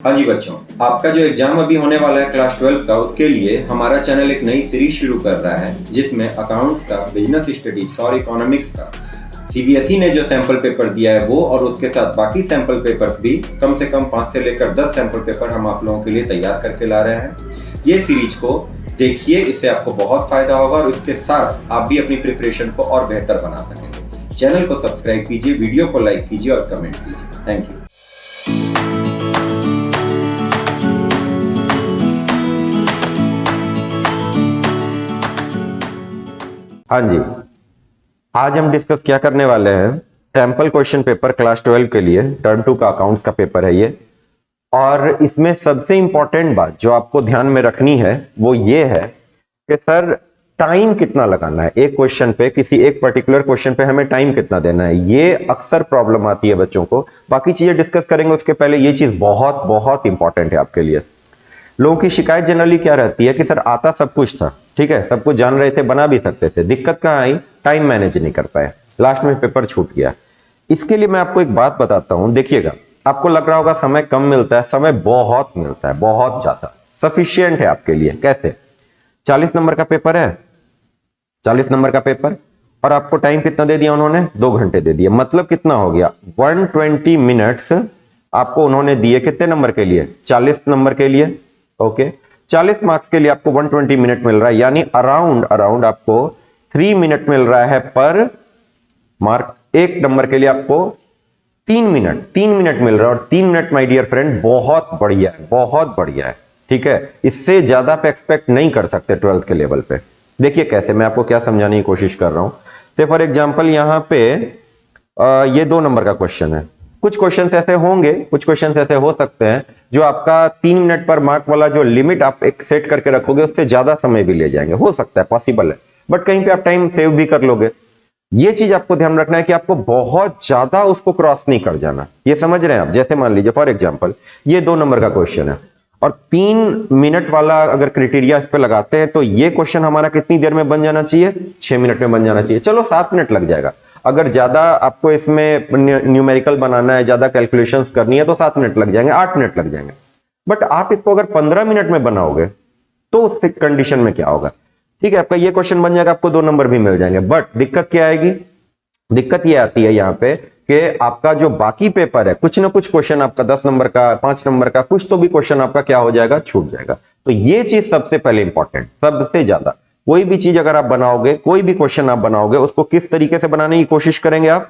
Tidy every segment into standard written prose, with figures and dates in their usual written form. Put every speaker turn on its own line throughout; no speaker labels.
हाँ जी बच्चों, आपका जो एग्जाम अभी होने वाला है क्लास 12 का, उसके लिए हमारा चैनल एक नई सीरीज शुरू कर रहा है जिसमें अकाउंट्स का, बिजनेस स्टडीज का और इकोनॉमिक्स का सीबीएसई ने जो सैंपल पेपर दिया है वो और उसके साथ बाकी सैंपल पेपर्स भी कम से कम 5 से लेकर 10 सैंपल पेपर हम आप लोगों के लिए तैयार करके ला रहे हैं। ये सीरीज को देखिए, इससे आपको बहुत फायदा होगा और उसके साथ आप भी अपनी प्रिपरेशन को और बेहतर बना सकेंगे। चैनल को सब्सक्राइब कीजिए, वीडियो को लाइक कीजिए और कमेंट कीजिए। Thank you. हाँ जी, आज हम डिस्कस क्या करने वाले हैं, सैंपल क्वेश्चन पेपर क्लास 12 के लिए टर्म 2 का अकाउंट्स का पेपर है ये। और इसमें सबसे इंपॉर्टेंट बात जो आपको ध्यान में रखनी है वो ये है कि सर टाइम कितना लगाना है एक क्वेश्चन पे, किसी एक पर्टिकुलर क्वेश्चन पे हमें टाइम कितना देना है। ये अक्सर प्रॉब्लम आती है बच्चों को। बाकी चीजें डिस्कस करेंगे उसके पहले ये चीज बहुत बहुत इंपॉर्टेंट है आपके लिए। लोगों की शिकायत जनरली क्या रहती है कि सर आता सब कुछ था, ठीक है, सब कुछ जान रहे थे, बना भी सकते थे, दिक्कत कहां आई, टाइम मैनेज नहीं कर पाए, लास्ट में पेपर छूट गया। इसके लिए मैं आपको एक बात बताता हूं, देखिएगा, आपको लग रहा होगा समय कम मिलता है, समय बहुत मिलता है, बहुत ज्यादा सफिशियंट है आपके लिए। कैसे? 40 नंबर का पेपर है, 40 नंबर का पेपर, और आपको टाइम कितना दे दिया उन्होंने, 2 घंटे दे दिया। मतलब कितना हो गया, 120 मिनट्स आपको उन्होंने दिए। कितने नंबर के लिए? 40 नंबर के लिए। ओके, 40 मार्क्स के लिए आपको 120 मिनट मिल रहा है, यानी अराउंड आपको 3 मिनट मिल रहा है पर मार्क। एक नंबर के लिए आपको 3 मिनट मिल रहा है, और 3 मिनट माय डियर फ्रेंड बहुत बढ़िया है, बहुत बढ़िया है, ठीक है। इससे ज्यादा पे एक्सपेक्ट नहीं कर सकते 12th के लेवल पे। देखिए कैसे, मैं आपको क्या समझाने की कोशिश कर रहा हूं। से फॉर एग्जाम्पल यहां पे ये 2 नंबर का क्वेश्चन है। कुछ क्वेश्चन ऐसे होंगे, कुछ क्वेश्चन ऐसे हो सकते हैं जो आपका 3 मिनट पर मार्क वाला जो लिमिट आप एक सेट करके रखोगे उससे ज्यादा समय भी ले जाएंगे, हो सकता है, पॉसिबल है, बट कहीं पे आप टाइम सेव भी कर लोगे। ये चीज आपको ध्यान रखना है कि आपको बहुत ज्यादा उसको क्रॉस नहीं कर जाना। ये समझ रहे हैं आप? जैसे मान लीजिए फॉर एग्जाम्पल ये 2 नंबर का क्वेश्चन है और 3 मिनट वाला अगर क्राइटेरिया इस पे लगाते हैं तो ये क्वेश्चन हमारा कितनी देर में बन जाना चाहिए, 6 मिनट में बन जाना चाहिए। चलो 7 मिनट लग जाएगा। अगर ज्यादा आपको इसमें न्यूमेरिकल बनाना है, ज्यादा कैलकुलेशंस करनी है तो 7 मिनट लग जाएंगे, 8 मिनट लग जाएंगे। बट आप इसको अगर 15 मिनट में बनाओगे तो उस कंडीशन में क्या होगा, ठीक है, आपका ये क्वेश्चन बन जाएगा, आपको 2 नंबर भी मिल जाएंगे। बट दिक्कत क्या आएगी? दिक्कत ये आती है यहाँ पे कि आपका जो बाकी पेपर है, कुछ ना कुछ क्वेश्चन आपका 10 नंबर का, 5 नंबर का, कुछ तो भी क्वेश्चन आपका क्या हो जाएगा, छूट जाएगा। तो ये चीज सबसे पहले इंपॉर्टेंट, सबसे ज्यादा। कोई भी चीज अगर आप बनाओगे, कोई भी क्वेश्चन आप बनाओगे, उसको किस तरीके से बनाने की कोशिश करेंगे आप?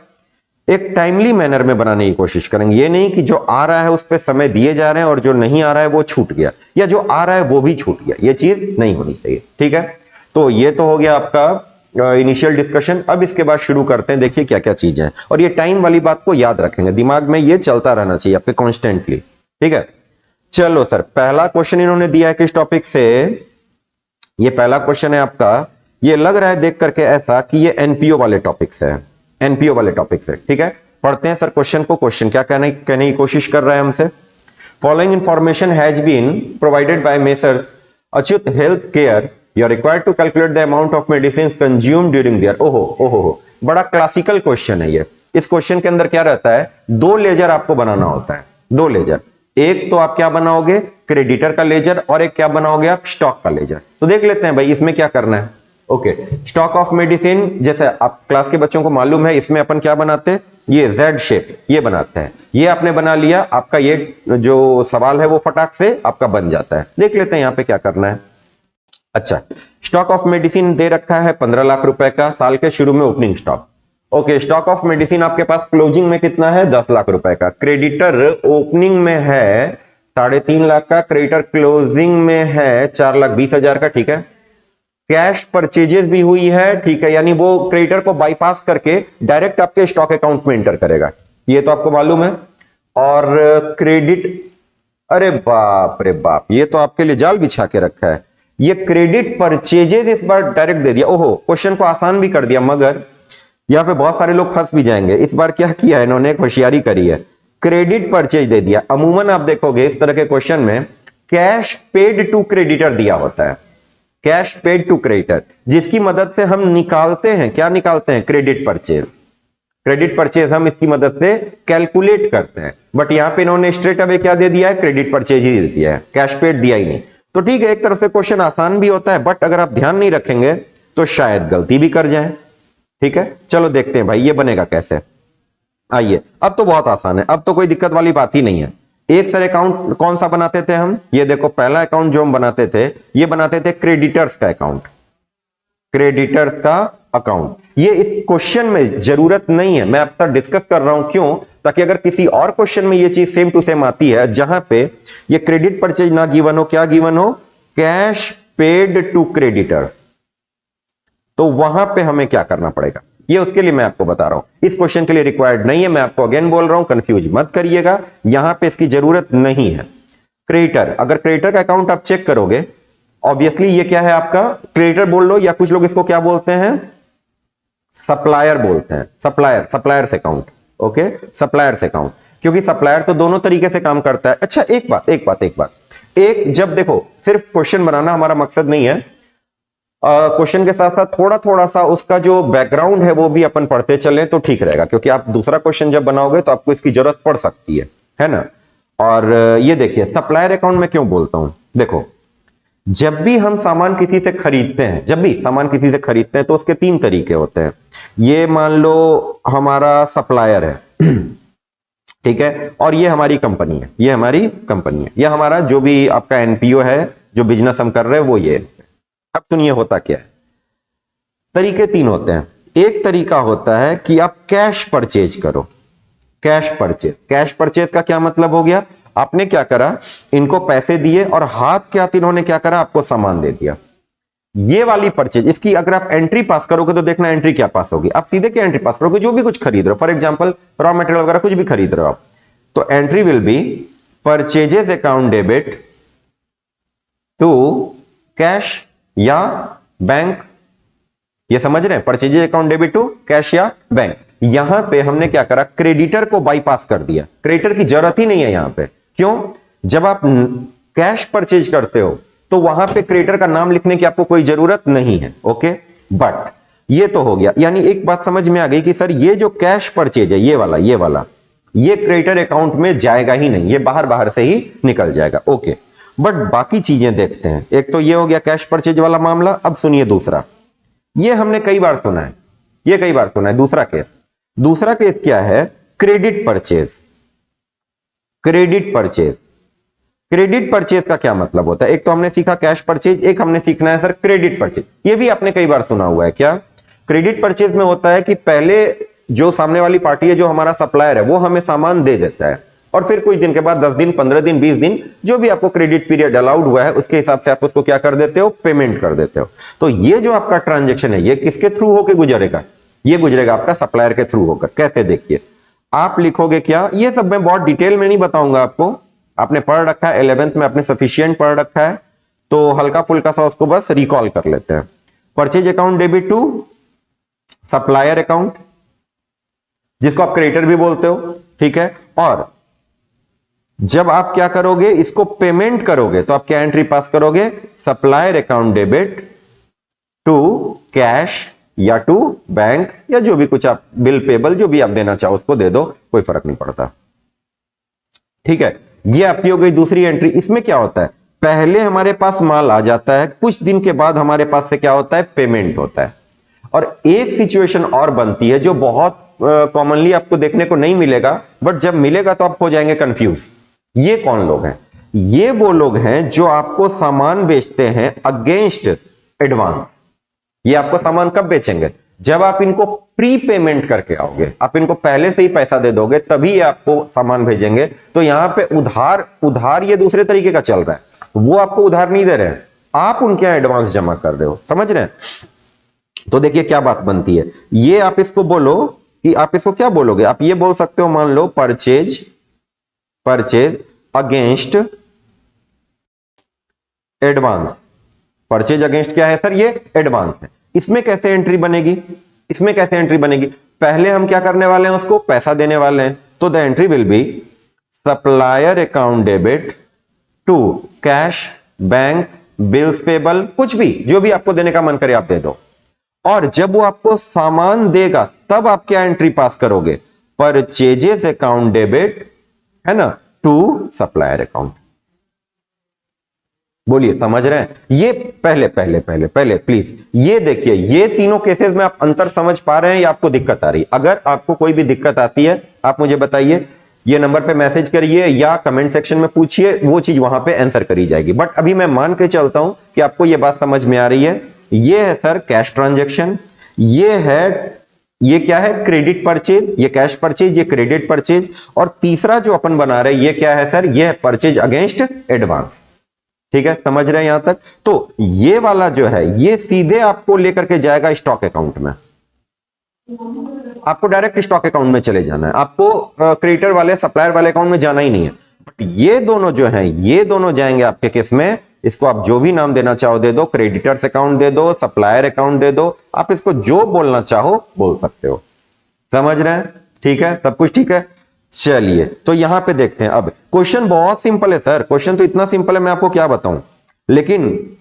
एक टाइमली मैनर में बनाने की कोशिश करेंगे। ये नहीं कि जो आ रहा है उस पर समय दिए जा रहे हैं और जो नहीं आ रहा है वो छूट गया, या जो आ रहा है वो भी छूट गया। ये चीज नहीं होनी चाहिए, ठीक है। तो ये तो हो गया आपका इनिशियल डिस्कशन। अब इसके बाद शुरू करते हैं, देखिए क्या क्या चीजें हैं, और ये टाइम वाली बात को याद रखेंगे, दिमाग में ये चलता रहना चाहिए आपके कॉन्स्टेंटली, ठीक है। चलो सर, पहला क्वेश्चन इन्होंने दिया है किस टॉपिक से? ये पहला क्वेश्चन है आपका, ये लग रहा है देख करके ऐसा कि ये एनपीओ वाले टॉपिक से है, एनपीओ वाले टॉपिक से, ठीक है। पढ़ते हैं सर क्वेश्चन को। क्वेश्चन क्या कहने की कोशिश कर रहा है हमसे? Following information has been provided by messrs Achyut health care, you are required to calculate the amount of medicine consumed during the year. ओहो ओहो, बड़ा क्लासिकल क्वेश्चन है ये। इस क्वेश्चन के अंदर क्या रहता है, 2 लेजर आपको बनाना होता है, 2 लेजर। एक तो आप क्या बनाओगे, क्रेडिटर का लेजर, और एक क्या बनाओगे आप, स्टॉक का लेजर। तो देख लेते हैं भाई इसमें क्या करना है। ओके, स्टॉक ऑफ मेडिसिन, जैसे आप क्लास के बच्चों को मालूम है, इसमें अपन क्या बनाते हैं, ये जेड शेप ये बनाते हैं। ये आपने बना लिया, आपका ये जो सवाल है वो फटाक से आपका बन जाता है। देख लेते हैं यहां पे क्या करना है। अच्छा, स्टॉक ऑफ मेडिसिन दे रखा है 15 लाख रुपए का, साल के शुरू में opening stock. Okay, stock of medicine आपके पास क्लोजिंग में कितना है, 10 लाख रुपए का। क्रेडिटर ओपनिंग में है 3.5 लाख का, क्रेडिटर क्लोजिंग में है 4,20,000 का, ठीक है। कैश परचेजेस भी हुई है, ठीक है, यानी वो क्रेडिटर को बाईपास करके डायरेक्ट आपके स्टॉक अकाउंट में एंटर करेगा, ये तो आपको मालूम है। और क्रेडिट, अरे बाप रे बाप, ये तो आपके लिए जाल बिछा के रखा है। ये क्रेडिट परचेजेस इस बार डायरेक्ट दे दिया। ओहो, क्वेश्चन को आसान भी कर दिया, मगर यहां पे बहुत सारे लोग फंस भी जाएंगे। इस बार क्या किया है इन्होंने, एक होशियारी करी है, क्रेडिट परचेज दे दिया। अमूमन आप देखोगे इस तरह के क्वेश्चन में कैश पेड टू क्रेडिटर दिया होता है, कैश पेड टू क्रेडिटर, जिसकी मदद से हम निकालते हैं, क्या निकालते हैं, क्रेडिट परचेज। क्रेडिट परचेज हम इसकी मदद से कैलकुलेट करते हैं, बट यहां पे इन्होंने स्ट्रेट अवे क्या दे दिया है, क्रेडिट परचेज ही दे दिया है, कैश पेड दिया ही नहीं। तो ठीक है, एक तरफ से क्वेश्चन आसान भी होता है, बट अगर आप ध्यान नहीं रखेंगे तो शायद गलती भी कर जाए। ठीक है, चलो देखते हैं भाई ये बनेगा कैसे। आइए, अब तो बहुत आसान है, अब तो कोई दिक्कत वाली बात ही नहीं है। एक सर अकाउंट कौन सा बनाते थे हम, ये देखो पहला अकाउंट जो हम बनाते थे, ये बनाते थे क्रेडिटर्स का अकाउंट, क्रेडिटर्स का अकाउंट। ये इस क्वेश्चन में जरूरत नहीं है, मैं आपसे डिस्कस कर रहा हूं, क्यों, ताकि अगर किसी और क्वेश्चन में ये चीज सेम टू सेम आती है जहां पे ये क्रेडिट परचेज ना गिवन हो, क्या गिवन हो, कैश पेड टू क्रेडिटर्स, तो वहां पे हमें क्या करना पड़ेगा, ये उसके लिए मैं आपको बता रहा हूं। इस क्वेश्चन के लिए रिक्वायर्ड नहीं है, मैं आपको अगेन बोल रहा हूं, कंफ्यूज मत करिएगा, यहां पे इसकी जरूरत नहीं है। क्रेडिटर, अगर क्रेडिटर का अकाउंट आप चेक करोगे, ऑब्वियसली ये क्या है आपका, क्रेडिटर बोल लो, या कुछ लोग इसको क्या बोलते हैं, सप्लायर बोलते हैं, suppliers account. Okay, suppliers account, क्योंकि सप्लायर तो दोनों तरीके से काम करता है। अच्छा, एक बात, जब देखो सिर्फ क्वेश्चन बनाना हमारा मकसद नहीं है, क्वेश्चन के साथ साथ थोड़ा सा उसका जो बैकग्राउंड है वो भी अपन पढ़ते चलें तो ठीक रहेगा, क्योंकि आप दूसरा क्वेश्चन जब बनाओगे तो आपको इसकी जरूरत पड़ सकती है ना। और ये देखिए, सप्लायर अकाउंट में क्यों बोलता हूं, देखो जब भी हम सामान किसी से खरीदते हैं, तो उसके तीन तरीके होते हैं। ये मान लो हमारा सप्लायर है, ठीक है, और ये हमारी कंपनी है, ये हमारा जो भी आपका एनपीओ है, जो बिजनेस हम कर रहे हैं वो ये। अब सुनिए होता क्या है, तरीके तीन होते हैं। एक तरीका होता है कि आप कैश परचेज करो, कैश परचेज का क्या मतलब हो गया, आपने क्या करा, इनको पैसे दिए और हाथ के हाथ इन्होंने क्या करा, आपको सामान दे दिया। ये वाली परचेज, इसकी अगर आप एंट्री पास करोगे तो देखना एंट्री क्या पास होगी, आप सीधे क्या एंट्री पास करोगे, जो भी कुछ खरीद रहे हो, फॉर एग्जांपल रॉ मटेरियल वगैरह कुछ भी खरीद रहे हो आप, तो entry will be purchases account debit to cash या बैंक। ये समझ रहे हैं, purchases account debit to cash या बैंक। यहां पे हमने क्या करा, क्रेडिटर को बाईपास कर दिया, क्रेडिटर की जरूरत ही नहीं है यहां पे। क्यों, जब आप कैश परचेज करते हो तो वहां पे क्रेडिटर का नाम लिखने की आपको कोई जरूरत नहीं है। ओके, बट ये तो हो गया, यानी एक बात समझ में आ गई कि सर ये जो कैश परचेज है, ये क्रेडिटर अकाउंट में जाएगा ही नहीं, ये बाहर से ही निकल जाएगा। ओके, बट बाकी चीजें देखते हैं। एक तो ये हो गया कैश परचेज वाला मामला। अब सुनिए दूसरा, ये हमने कई बार सुना है, दूसरा केस क्या है, क्रेडिट परचेज का क्या मतलब होता है। एक तो हमने सीखा कैश परचेज, एक हमने सीखना है सर क्रेडिट परचेज। ये भी आपने कई बार सुना हुआ है। क्या, क्रेडिट परचेज में होता है कि पहले जो सामने वाली पार्टी है, जो हमारा सप्लायर है, वो हमें सामान दे देता है और फिर कुछ दिन के बाद 10 दिन, 15 दिन, 20 दिन, जो भी आपको क्रेडिट पीरियड अलाउड हुआ है उसके हिसाब से आप उसको क्या कर देते हो, पेमेंट कर देते हो। तो ये जो आपका ट्रांजैक्शन है, ये किसके थ्रू होकर गुजरेगा, ये गुजरेगा आपका सप्लायर के थ्रू होकर। कैसे, देखिए आप लिखोगे क्या, ये सब मैं बहुत डिटेल में नहीं बताऊंगा आपको, आपने पढ़ रखा है 11th में, आपने सफिशिएंट पढ़ रखा है, तो हल्का फुल्का सा उसको बस रिकॉल कर लेते हैं। Purchase account debit to supplier account, जिसको आप क्रेडिटर भी बोलते हो, ठीक है। और जब आप क्या करोगे, इसको पेमेंट करोगे, तो आप क्या एंट्री पास करोगे, supplier account debit to cash या टू बैंक, या जो भी कुछ आप बिल पेबल जो भी आप देना चाहो उसको दे दो, कोई फर्क नहीं पड़ता। ठीक है, ये आपकी हो गई दूसरी एंट्री। इसमें क्या होता है, पहले हमारे पास माल आ जाता है, कुछ दिन के बाद हमारे पास से क्या होता है, पेमेंट होता है। और एक सिचुएशन और बनती है जो बहुत कॉमनली आपको देखने को नहीं मिलेगा, बट जब मिलेगा तो आप हो जाएंगे कंफ्यूज। ये कौन लोग हैं, ये वो लोग हैं जो आपको सामान बेचते हैं अगेंस्ट एडवांस। ये आपको सामान कब बेचेंगे, जब आप इनको प्री पेमेंट करके आओगे, आप इनको पहले से ही पैसा दे दोगे, तभी ये आपको सामान भेजेंगे। तो यहां पे उधार ये दूसरे तरीके का चल रहा है, वो आपको उधार नहीं दे रहे हैं, आप उनके यहां एडवांस जमा कर रहे हो, समझ रहे हैं। तो देखिए क्या बात बनती है, ये आप इसको बोलो कि आप इसको क्या बोलोगे, आप ये बोल सकते हो, मान लो purchase against advance. Purchase against क्या है सर, ये एडवांस है। इसमें कैसे एंट्री बनेगी, पहले हम क्या करने वाले हैं, उसको पैसा देने वाले हैं, तो the entry will be supplier account debit to cash, bank, bills payable, कुछ भी जो भी आपको देने का मन करे आप दे दो। और जब वो आपको सामान देगा तब आप क्या एंट्री पास करोगे, परचेजेस अकाउंट डेबिट, है ना, टू सप्लायर अकाउंट। बोलिए समझ रहे हैं? ये पहले प्लीज ये देखिए, ये तीनों केसेस में आप अंतर समझ पा रहे हैं या आपको दिक्कत आ रही है? अगर आपको कोई भी दिक्कत आती है आप मुझे बताइए, ये नंबर पे मैसेज करिए या कमेंट सेक्शन में पूछिए, वो चीज वहां पे आंसर करी जाएगी। बट अभी मैं मान के चलता हूं कि आपको ये बात समझ में आ रही है। ये है सर कैश ट्रांजेक्शन, ये क्या है, क्रेडिट परचेज, ये कैश परचेज, ये क्रेडिट परचेज, और तीसरा जो अपन बना रहे हैं ये क्या है सर, ये है परचेज अगेंस्ट एडवांस। ठीक है, समझ रहे हैं यहां तक? तो ये वाला जो है ये सीधे आपको लेकर के जाएगा स्टॉक अकाउंट में, आपको डायरेक्ट स्टॉक अकाउंट में चले जाना है, आपको क्रेडिटर वाले सप्लायर वाले अकाउंट में जाना ही नहीं है। बट ये दोनों जो हैं ये दोनों जाएंगे आपके केस में, इसको आप जो भी नाम देना चाहो दे दो, क्रेडिटर्स अकाउंट दे दो, सप्लायर अकाउंट दे दो, आप इसको जो बोलना चाहो बोल सकते हो। समझ रहे हैं? ठीक है, सब कुछ ठीक है। चलिए तो यहां पे देखते हैं। अब क्वेश्चन बहुत सिंपल है सर, क्वेश्चन तो इतना सिंपल है मैं आपको क्या बताऊं, लेकिन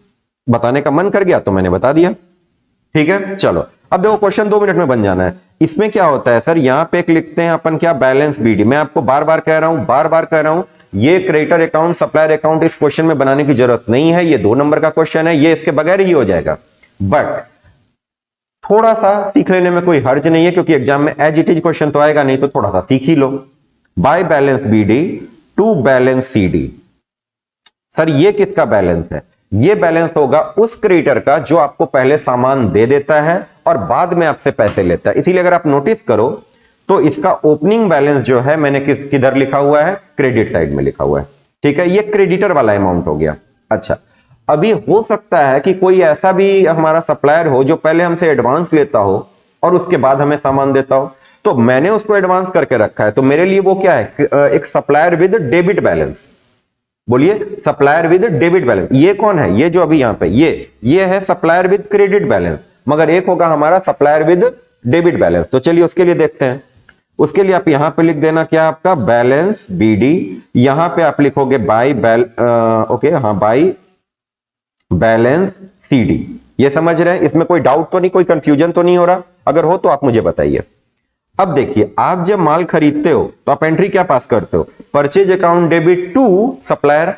बताने का मन कर गया तो मैंने बता दिया। ठीक है, चलो अब देखो क्वेश्चन 2 मिनट में बन जाना है। इसमें क्या होता है सर, यहां पे एक लिखते हैं अपन क्या, बैलेंस बीडी। मैं आपको बार बार कह रहा हूं ये क्रेडिटर अकाउंट सप्लायर अकाउंट इस क्वेश्चन में बनाने की जरूरत नहीं है, ये 2 नंबर का क्वेश्चन है, ये इसके बगैर ही हो जाएगा। बट थोड़ा सा सीख लेने में कोई हर्ज नहीं है, क्योंकि एग्जाम में एज इट इज क्वेश्चन तो आएगा नहीं, तो थोड़ा सा सीख ही लो। By balance BD to balance CD. Sir ये किसका बैलेंस है? ये बैलेंस होगा उस क्रेडिटर का जो आपको पहले सामान दे देता है और बाद में आपसे पैसे लेता है। इसीलिए अगर आप नोटिस करो तो इसका ओपनिंग बैलेंस जो है मैंने किधर लिखा हुआ है, क्रेडिट साइड में लिखा हुआ है। ठीक है, ये क्रेडिटर वाला अमाउंट हो गया। अच्छा, अभी हो सकता है कि कोई ऐसा भी हमारा सप्लायर हो जो पहले हमसे एडवांस लेता हो और उसके बाद हमें सामान देता हो, तो मैंने उसको एडवांस करके रखा है, तो मेरे लिए वो क्या है, एक सप्लायर विद डेबिट बैलेंस। बोलिए, सप्लायर विद डेबिट बैलेंस। ये कौन है? ये जो अभी यहां पे ये है सप्लायर विद क्रेडिट बैलेंस, मगर एक होगा हमारा सप्लायर विद डेबिट बैलेंस। तो चलिए उसके लिए देखते हैं। उसके लिए आप यहां पे लिख देना क्या, आपका बैलेंस बीडी, यहां पे आप लिखोगे बाय बाय बैलेंस सीडी। ये समझ रहे हैं? इसमें कोई डाउट तो नहीं, कोई कंफ्यूजन तो नहीं हो रहा? अगर हो तो आप मुझे बताइए। अब देखिए, आप जब माल खरीदते हो तो आप एंट्री क्या पास करते हो, purchase account debit to supplier,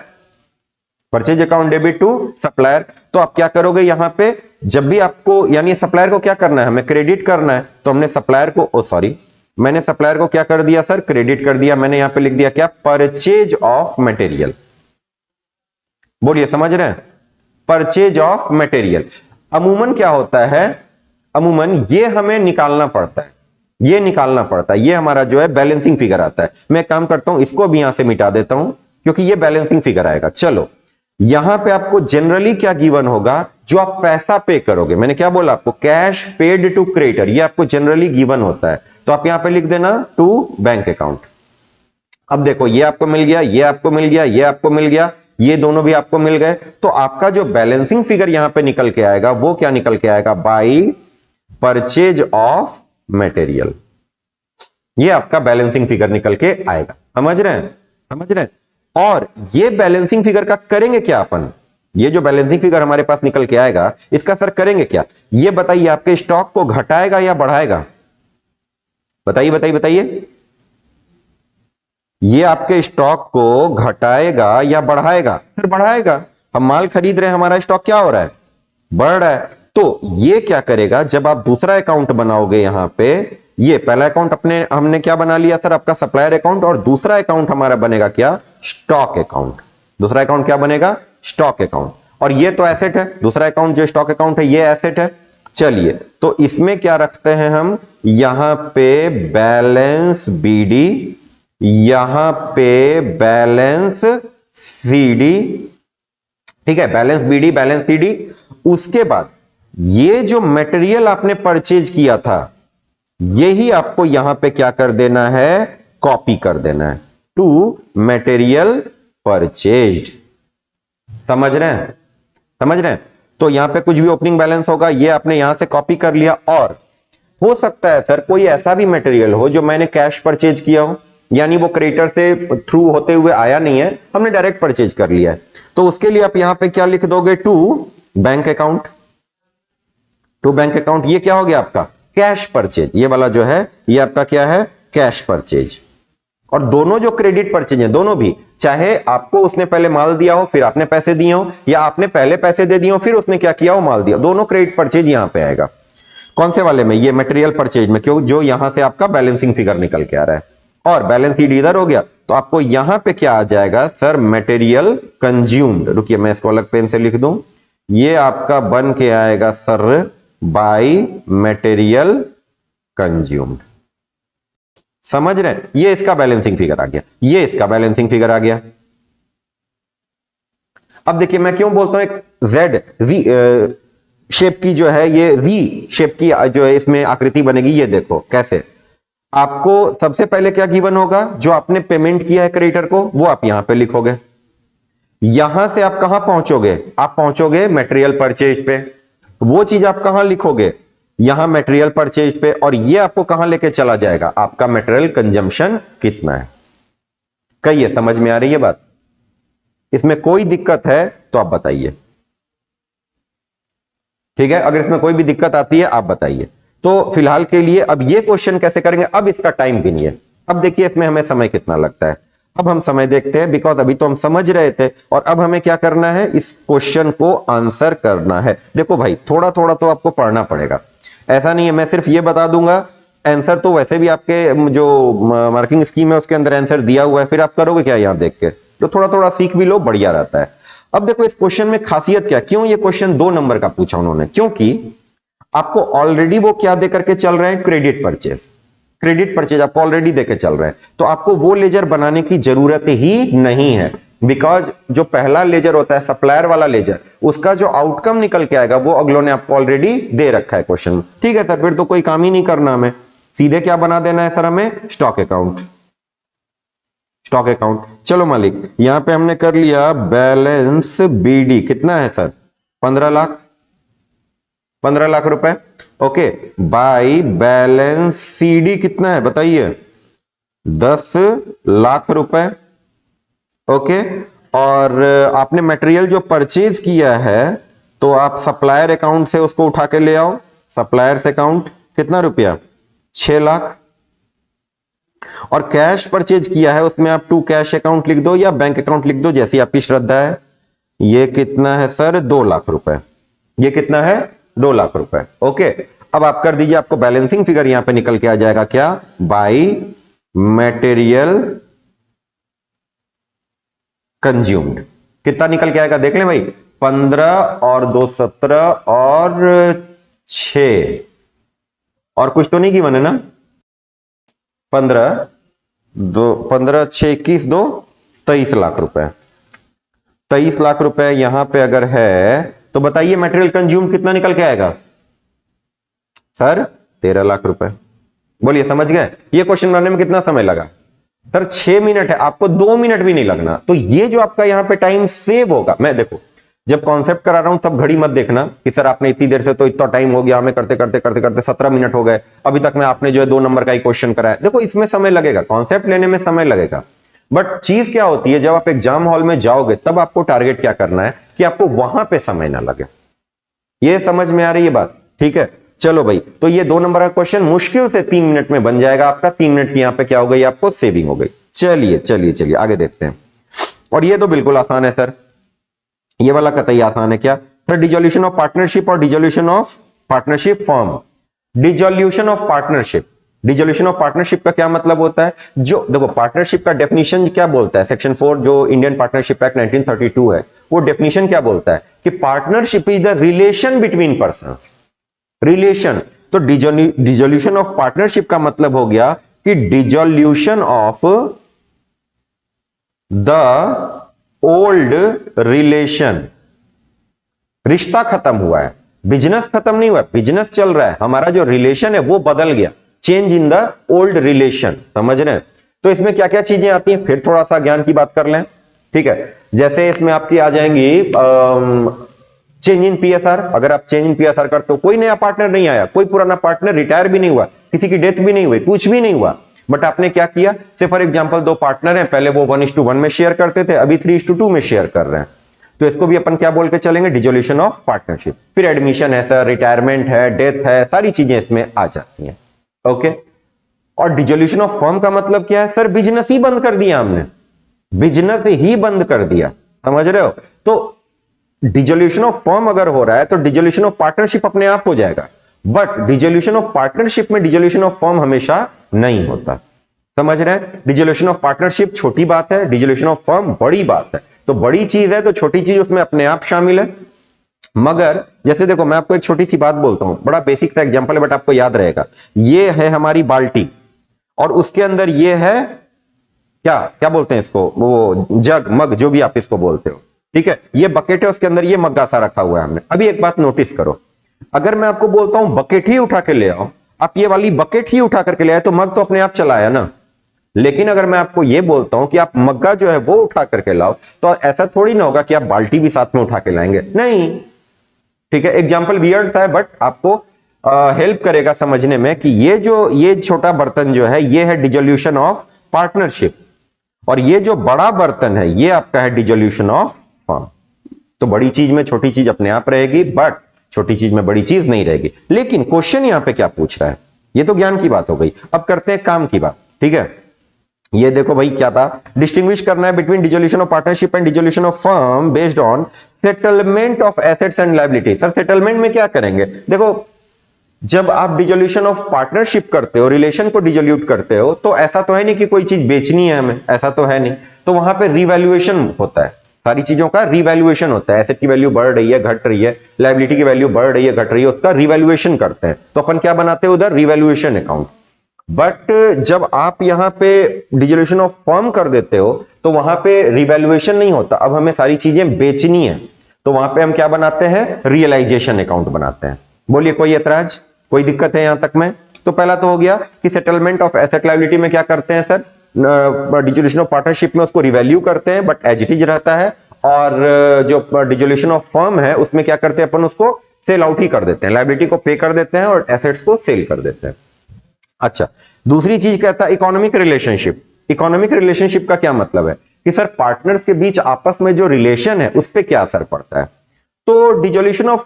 purchase account debit to supplier. तो आप क्या करोगे यहां पे, जब भी आपको, यानी सप्लायर को क्या करना है, हमें क्रेडिट करना है, तो हमने सप्लायर को मैंने सप्लायर को क्या कर दिया सर, क्रेडिट कर दिया। मैंने यहां पे लिख दिया क्या, परचेज ऑफ मटेरियल। बोलिए समझ रहे हैं? Purchase of material. अमूमन क्या होता है, अमूमन ये हमें निकालना पड़ता है, ये हमारा जो है बैलेंसिंग फिगर आता है। मैं काम करता हूं, इसको भी यहां से मिटा देता हूं क्योंकि ये बैलेंसिंग फिगर आएगा। चलो, यहां पे आपको जनरली क्या गिवन होगा, जो आप पैसा पे करोगे, मैंने क्या बोला आपको, कैश पेड टू क्रेडिटर, ये आपको जनरली गिवन होता है। तो आप यहां पे लिख देना टू बैंक अकाउंट। अब देखो, ये आपको मिल गया, ये आपको मिल गया, ये आपको मिल गया, ये दोनों भी आपको मिल गए। तो आपका जो बैलेंसिंग फिगर यहां पे निकल के आएगा वो क्या निकल के आएगा, बाय परचेज ऑफ मटेरियल। ये आपका बैलेंसिंग फिगर निकल के आएगा। समझ रहे हैं? समझ रहे हैं? और ये बैलेंसिंग फिगर का करेंगे क्या अपन, ये जो बैलेंसिंग फिगर हमारे पास निकल के आएगा इसका सर करेंगे क्या, ये बताइए, आपके स्टॉक को घटाएगा या बढ़ाएगा? बताइए बताइए बताइए, ये आपके स्टॉक को घटाएगा या बढ़ाएगा? सर बढ़ाएगा। हम माल खरीद रहे हैं, हमारा स्टॉक क्या हो रहा है, बढ़ रहा है। तो ये क्या करेगा, जब आप दूसरा अकाउंट बनाओगे, यहां पे ये पहला अकाउंट हमने क्या बना लिया सर, आपका सप्लायर अकाउंट, और दूसरा अकाउंट हमारा बनेगा क्या, स्टॉक अकाउंट। दूसरा अकाउंट क्या बनेगा, स्टॉक अकाउंट। और ये तो एसेट है, दूसरा अकाउंट जो स्टॉक अकाउंट है ये एसेट है। चलिए, तो इसमें क्या रखते हैं हम, यहां पे बैलेंस बीडी, यहां पे बैलेंस सीडी। ठीक है, बैलेंस बीडी बैलेंस सीडी। उसके बाद ये जो मटेरियल आपने परचेज किया था, यही आपको यहां पे क्या कर देना है, कॉपी कर देना है, टू मटेरियल परचेज्ड। समझ रहे हैं? समझ रहे हैं? तो यहां पे कुछ भी ओपनिंग बैलेंस होगा, ये आपने यहां से कॉपी कर लिया। और हो सकता है सर कोई ऐसा भी मटेरियल हो जो मैंने कैश परचेज किया हो, यानी वो क्रेडिटर से थ्रू होते हुए आया नहीं है, हमने डायरेक्ट परचेज कर लिया है, तो उसके लिए आप यहां पे क्या लिख दोगे, to bank account. To bank account, ये क्या हो गया आपका कैश परचेज, ये वाला जो है ये आपका क्या है कैश परचेज। और दोनों जो क्रेडिट परचेज हैं दोनों भी, चाहे आपको उसने पहले माल दिया हो फिर आपने पैसे दिए हो, या आपने पहले पैसे दे दिए हो फिर उसने क्या किया हो माल दिया, दोनों क्रेडिट परचेज यहां पे आएगा। कौन से वाले में, ये मटेरियल परचेज में, क्यों जो यहां से आपका बैलेंसिंग फिगर निकल के आ रहा है, और बैलेंस शीट इधर हो गया तो आपको यहां पे क्या आ जाएगा सर मटेरियल कंज्यूम्ड। रुकिए मैं इसको अलग पेन से लिख दूं, ये आपका बन के आएगा सर बाय मटेरियल कंज्यूम्ड। समझ रहे हैं, ये इसका बैलेंसिंग फिगर आ गया, ये इसका बैलेंसिंग फिगर आ गया। अब देखिए मैं क्यों बोलता हूं एक जेड शेप की जो है ये वी शेप की जो है इसमें आकृति बनेगी, ये देखो कैसे। आपको सबसे पहले क्या गिवन होगा, जो आपने पेमेंट किया है क्रेडिटर को वो आप यहां पे लिखोगे, यहां से आप कहां पहुंचोगे, आप पहुंचोगे मटेरियल परचेज पे, वो चीज आप कहां लिखोगे यहां मटेरियल परचेज पे, और ये आपको कहां लेके चला जाएगा, आपका मटेरियल कंजम्पशन कितना है। कहिए समझ में आ रही है बात, इसमें कोई दिक्कत है तो आप बताइए, ठीक है, अगर इसमें कोई भी दिक्कत आती है आप बताइए। तो फिलहाल के लिए अब ये क्वेश्चन कैसे करेंगे, अब इसका टाइम गिनिए, अब देखिए इसमें हमें समय कितना लगता है। अब हम समय देखते हैं, बिकॉज अभी तो हम समझ रहे थे और अब हमें क्या करना है, इस क्वेश्चन को आंसर करना है। देखो भाई थोड़ा थोड़ा तो आपको पढ़ना पड़ेगा, ऐसा नहीं है मैं सिर्फ ये बता दूंगा, आंसर तो वैसे भी आपके जो मार्किंग स्कीम है उसके अंदर आंसर दिया हुआ है, फिर आप करोगे क्या यहां देख के, तो थोड़ा थोड़ा सीख भी लो, बढ़िया रहता है। अब देखो इस क्वेश्चन में खासियत क्या, क्यों ये क्वेश्चन 2 नंबर का पूछा उन्होंने, क्योंकि आपको ऑलरेडी वो क्या देकर के चल रहे हैं, क्रेडिट परचेज, क्रेडिट परचेज आपको ऑलरेडी देकर चल रहे हैं, तो आपको वो लेजर बनाने की जरूरत ही नहीं है, बिकॉज जो पहला लेजर होता है सप्लायर वाला लेजर, उसका जो आउटकम निकल के आएगा वो अगलों ने आपको ऑलरेडी दे रखा है क्वेश्चन। ठीक है सर, फिर तो कोई काम ही नहीं करना, हमें सीधे क्या बना देना है सर, हमें स्टॉक अकाउंट, स्टॉक अकाउंट। चलो मालिक यहां पे हमने कर लिया बैलेंस बीडी, कितना है सर 15 लाख, 15 लाख रुपए, ओके, बाय बैलेंस सीडी कितना है बताइए 10 लाख रुपए, ओके। और आपने मटेरियल जो परचेज किया है तो आप सप्लायर अकाउंट से उसको उठा के ले आओ, सप्लायर्स अकाउंट कितना रुपया 6 लाख, और कैश परचेज किया है उसमें आप टू कैश अकाउंट लिख दो या बैंक अकाउंट लिख दो जैसी आपकी श्रद्धा है, ये कितना है सर 2 लाख रुपए, ये कितना है 2 लाख रुपए, ओके। अब आप कर दीजिए, आपको बैलेंसिंग फिगर यहां पे निकल के आ जाएगा क्या, बाय मटेरियल कंज्यूम्ड, कितना निकल के आएगा देख लें भाई, 15 और 2 17 और 6 और कुछ तो नहीं की बने ना, 15 6 21 2 23 लाख रुपए, 23 लाख रुपए यहां पे अगर है तो बताइए मटेरियल कंज्यूम कितना निकल के आएगा सर 13 लाख रुपए। बोलिए समझ गए, ये क्वेश्चन बनाने में कितना समय लगा सर 6 मिनट है, आपको 2 मिनट भी नहीं लगना। तो ये जो आपका यहां पे टाइम सेव होगा, मैं देखो जब कॉन्सेप्ट करा रहा हूं तब घड़ी मत देखना कि सर आपने इतनी देर से तो इतना टाइम हो गया, हमें करते करते करते करते 17 मिनट हो गए, अभी तक में आपने जो है 2 नंबर का ही क्वेश्चन करा है। देखो इसमें समय लगेगा, कॉन्सेप्ट लेने में समय लगेगा, बट चीज क्या होती है जब आप एग्जाम हॉल में जाओगे तब आपको टारगेट क्या करना है कि आपको वहां पे समय ना लगे। ये समझ में आ रही है बात, ठीक है। चलो भाई, तो ये 2 नंबर का क्वेश्चन मुश्किल से 3 मिनट में बन जाएगा आपका, 3 मिनट की यहां पे क्या हो गई आपको सेविंग हो गई। चलिए चलिए चलिए आगे देखते हैं, और ये तो बिल्कुल आसान है सर, ये वाला कतई आसान है क्या सर, डिसोल्यूशन ऑफ पार्टनरशिप और dissolution of partnership form. Dissolution of partnership, dissolution of partnership का क्या मतलब होता है, जो देखो पार्टनरशिप का डेफिनेशन क्या बोलता है, सेक्शन 4 जो इंडियन पार्टनरशिप एक्ट 1932 है वो डेफिनेशन क्या बोलता है कि partnership is the relation between persons, relation. तो डिसोल्यूशन ऑफ पार्टनरशिप का मतलब हो गया कि dissolution of the old relation, रिश्ता खत्म हुआ है, बिजनेस खत्म नहीं हुआ, बिजनेस चल रहा है, हमारा जो रिलेशन है वो बदल गया, change in the old relation, समझ रहे हैं। तो इसमें क्या क्या चीजें आती हैं, फिर थोड़ा सा ज्ञान की बात कर लें, ठीक है। जैसे इसमें आपकी आ जाएंगी चेंज इन पीएसआर, अगर आप चेंज इन पीएसआर करते हो, कोई नया पार्टनर नहीं आया, कोई पुराना पार्टनर रिटायर भी नहीं हुआ, किसी की डेथ भी नहीं हुई, कुछ भी नहीं हुआ, बट आपने क्या किया, से फॉर एग्जांपल 2 पार्टनर हैं, पहले वो 1:1 में शेयर करते थे, अभी 3:2 में शेयर कर रहे हैं, तो इसको भी अपन क्या बोल के चलेंगे, डिसोल्यूशन ऑफ पार्टनरशिप। फिर एडमिशन है सर, रिटायरमेंट है, डेथ है, सारी चीजें इसमें आ जाती हैं। ओके, और डिसोल्यूशन ऑफ फर्म का मतलब क्या है सर, बिजनेस ही बंद कर दिया हमने, बिजनेस ही बंद कर दिया, समझ रहे हो। तो डिसोल्यूशन ऑफ फर्म अगर हो रहा है तो डिसोल्यूशन ऑफ पार्टनरशिप अपने आप हो जाएगा, बट डिसोल्यूशन ऑफ पार्टनरशिप में डिसोल्यूशन ऑफ फर्म हमेशा नहीं होता, समझ रहे हैं। डिसोल्यूशन ऑफ पार्टनरशिप छोटी बात है, डिसोल्यूशन ऑफ फर्म बड़ी बात है। तो बड़ी चीज है तो छोटी चीज उसमें अपने आप शामिल है। मगर जैसे देखो, मैं आपको एक छोटी सी बात बोलता हूं, बड़ा बेसिक सा एग्जांपल है बट आपको याद रहेगा। ये है हमारी बाल्टी और उसके अंदर ये है क्या क्या बोलते हैं इसको, वो जग, मग, जो भी आप इसको बोलते हो, ठीक है। ये बकेट है, उसके अंदर ये मग्गा सा रखा हुआ है हमने। अभी एक बात नोटिस करो, अगर मैं आपको बोलता हूं बकेट ही उठा के ले आओ, आप ये वाली बकेट ही उठा करके ले आए तो मग तो अपने आप चला आया ना। लेकिन अगर मैं आपको ये बोलता हूं कि आप मग्गा जो है वो उठा करके लाओ, तो ऐसा थोड़ी ना होगा कि आप बाल्टी भी साथ में उठा के लाएंगे, नहीं, ठीक है। एग्जाम्पल वियर्ड सा है बट आपको हेल्प करेगा समझने में कि ये छोटा बर्तन जो है ये है डिसोल्यूशन ऑफ पार्टनरशिप, और ये जो बड़ा बर्तन है ये आपका है डिसोल्यूशन ऑफ फर्म। तो बड़ी चीज में छोटी चीज अपने आप रहेगी, बट छोटी चीज में बड़ी चीज नहीं रहेगी। लेकिन क्वेश्चन यहां पे क्या पूछ रहा है, ये तो ज्ञान की बात हो गई, अब करते हैं काम की बात, ठीक है। ये देखो भाई क्या था, डिस्टिंग्विश करना है between dissolution of partnership and dissolution of firm based on settlement of assets and liability. Sir settlement में क्या करेंगे, देखो जब आप डिसोल्यूशन ऑफ पार्टनरशिप करते हो, रिलेशन को डिसोल्यूट करते हो, तो ऐसा तो है नहीं कि कोई चीज बेचनी है हमें, ऐसा तो है नहीं। तो वहां पे रिवैल्यूएशन होता है, सारी चीजों का रिवैल्यूएशन होता है। एसेट की वैल्यू बढ़ रही है, घट रही है, लायबिलिटी की वैल्यू बढ़ रही है, घट रही है, उसका रिवैल्यूएशन करते हैं। तो अपन क्या बनाते हैं उधर, रिवैल्यूएशन अकाउंट। बट जब आप यहां पे डिसोल्यूशन ऑफ फर्म कर देते हो तो वहां पे रिवैल्यूएशन नहीं होता, अब हमें सारी चीजें बेचनी है, तो वहां पे हम क्या बनाते हैं, रियलाइजेशन अकाउंट बनाते हैं। बोलिए कोई ऐतराज, कोई दिक्कत है यहां तक में। तो पहला तो हो गया कि सेटलमेंट ऑफ एसेट लायबिलिटी में क्या करते हैं सर, डिसोल्यूशन ऑफ पार्टनरशिप में उसको रिवैल्यू करते हैं बट एज इट इज रहता है, और जो डिसोल्यूशन ऑफ फर्म है उसमें क्या करते हैं अपन, उसको सेल आउट ही कर देते हैं, लायबिलिटी को पे कर देते हैं और एसेट्स को सेल कर देते हैं। अच्छा, दूसरी चीज कहता है इकोनॉमिक रिलेशनशिप। इकोनॉमिक रिलेशनशिप का क्या मतलब है कि सर पार्टनर्स के बीच आपस में जो रिलेशन है उस पर क्या असर पड़ता है। तो डिसोल्यूशन ऑफ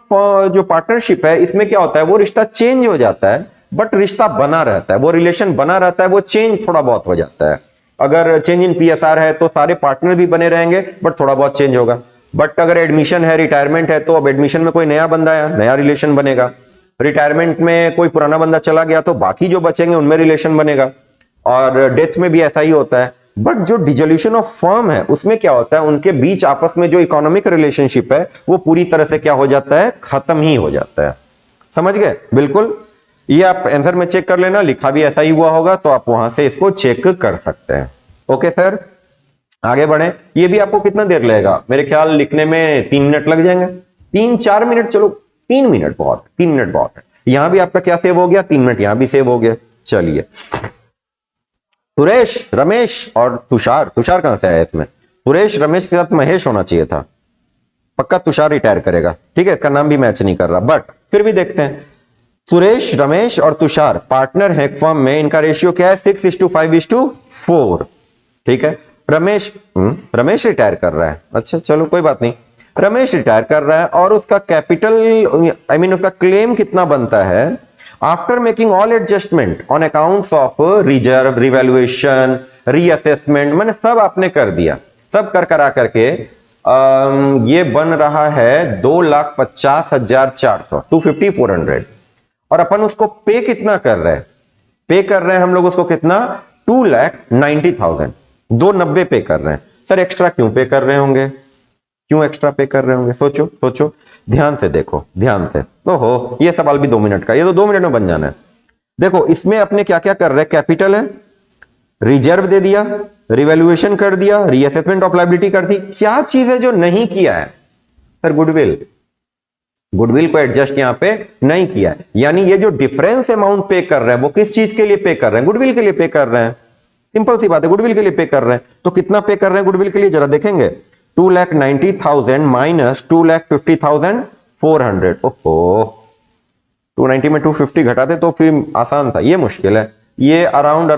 जो पार्टनरशिप है इसमें क्या होता है, वो रिश्ता चेंज हो जाता है बट रिश्ता बना रहता है, वो रिलेशन बना रहता है, वो चेंज थोड़ा बहुत हो जाता है। अगर चेंज इन पीएसआर है तो सारे पार्टनर भी बने रहेंगे बट थोड़ा बहुत चेंज होगा। बट अगर एडमिशन है, रिटायरमेंट है, तो अब एडमिशन में कोई नया बंदा आया, नया रिलेशन बनेगा। रिटायरमेंट में कोई पुराना बंदा चला गया तो बाकी जो बचेंगे उनमें रिलेशन बनेगा, और डेथ में भी ऐसा ही होता है। बट जो डिसोल्यूशन ऑफ फर्म है उसमें क्या होता है, उनके बीच आपस में जो इकोनॉमिक रिलेशनशिप है वो पूरी तरह से क्या हो जाता है, खत्म ही हो जाता है। समझ गए, बिल्कुल। ये आप आंसर में चेक कर लेना, लिखा भी ऐसा ही हुआ होगा तो आप वहां से इसको चेक कर सकते हैं। ओके सर, आगे बढ़े। ये भी आपको कितना देर लगेगा, मेरे ख्याल लिखने में 3 मिनट लग जाएंगे, 3-4 मिनट, चलो 3 मिनट बहुत, 3 मिनट बहुत है। यहां भी आपका क्या सेव हो गया, 3 मिनट यहां भी सेव हो गया। चलिए, सुरेश, रमेश और तुषार, तुषार कहां से आया इसमें, सुरेश रमेश के साथ महेश होना चाहिए था, पक्का तुषार रिटायर करेगा, ठीक है। इसका नाम भी मैच नहीं कर रहा बट फिर भी देखते हैं। सुरेश, रमेश और तुषार पार्टनर है फर्म में, इनका रेशियो क्या है, 6:5:4, ठीक है। रमेश रिटायर कर रहा है, अच्छा चलो कोई बात नहीं, रमेश रिटायर कर रहा है और उसका कैपिटल उसका क्लेम कितना बनता है, after making all adjustment on accounts of reserve, revaluation, reassessment, मैंने सब आपने कर दिया, सब कर करा करके ये बन रहा है 2,50,400, 250,400, और अपन उसको पे कितना कर रहे हैं, पे कर रहे हैं हम लोग उसको कितना, 2,90,000, 290 पे कर रहे हैं। सर एक्स्ट्रा क्यों पे कर रहे होंगे, क्यों एक्स्ट्रा पे कर रहे होंगे, सोचो सोचो, ध्यान से देखो, ध्यान से। ओहो, ये सवाल भी 2 मिनट का, ये तो 2 मिनट में बन जाना है। देखो इसमें अपने क्या क्या कर रहे हैं, कैपिटल है, रिजर्व दे दिया, रिवैल्यूएशन कर दिया, रीअसेसमेंट ऑफ लायबिलिटी कर दी। क्या चीज है जो नहीं किया है, सर गुडविल, गुडविल को एडजस्ट यहां पे नहीं किया है, यानी ये जो डिफरेंस अमाउंट पे कर रहे हैं वो किस चीज के लिए पे कर रहे हैं, गुडविल के लिए पे कर रहे हैं। सिंपल सी बात है, गुडविल के लिए पे कर रहे हैं। तो कितना पे कर रहे हैं गुडविल के लिए, जरा देखेंगे, 2,90,000 माइनस 2,50,400। ओहो, 290 में 250 घटाते तो फिर आसान था, ये मुश्किल है। ये अराउंड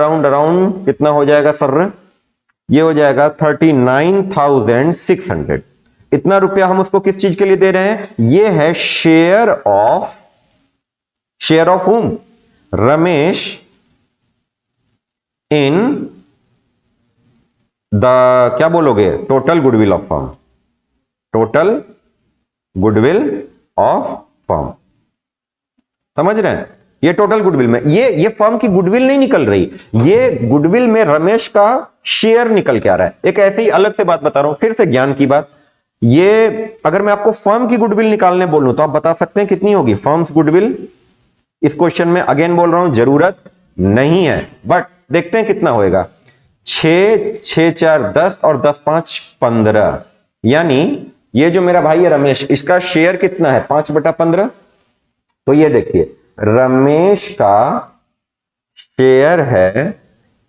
कितना हो जाएगा सर, ये हो जाएगा 39,600। इतना रुपया हम उसको किस चीज के लिए दे रहे हैं? ये है share of home? Ramesh in the, क्या बोलोगे, total goodwill of firm. Total goodwill of firm, समझ रहे हैं? ये टोटल गुडविल में ये फर्म की गुडविल नहीं निकल रही, ये गुडविल में रमेश का शेयर निकल के आ रहा है। एक ऐसे ही अलग से बात बता रहा हूं, फिर से ज्ञान की बात। ये अगर मैं आपको फर्म की गुडविल निकालने बोलूं तो आप बता सकते हैं कितनी होगी फर्म्स गुडविल? इस क्वेश्चन में अगेन बोल रहा हूं, जरूरत नहीं है, बट देखते हैं कितना होएगा। 6 6 4 10 और 10 5 15, यानी ये जो मेरा भाई है रमेश, इसका शेयर कितना है? 5/15। तो ये देखिए, रमेश का शेयर है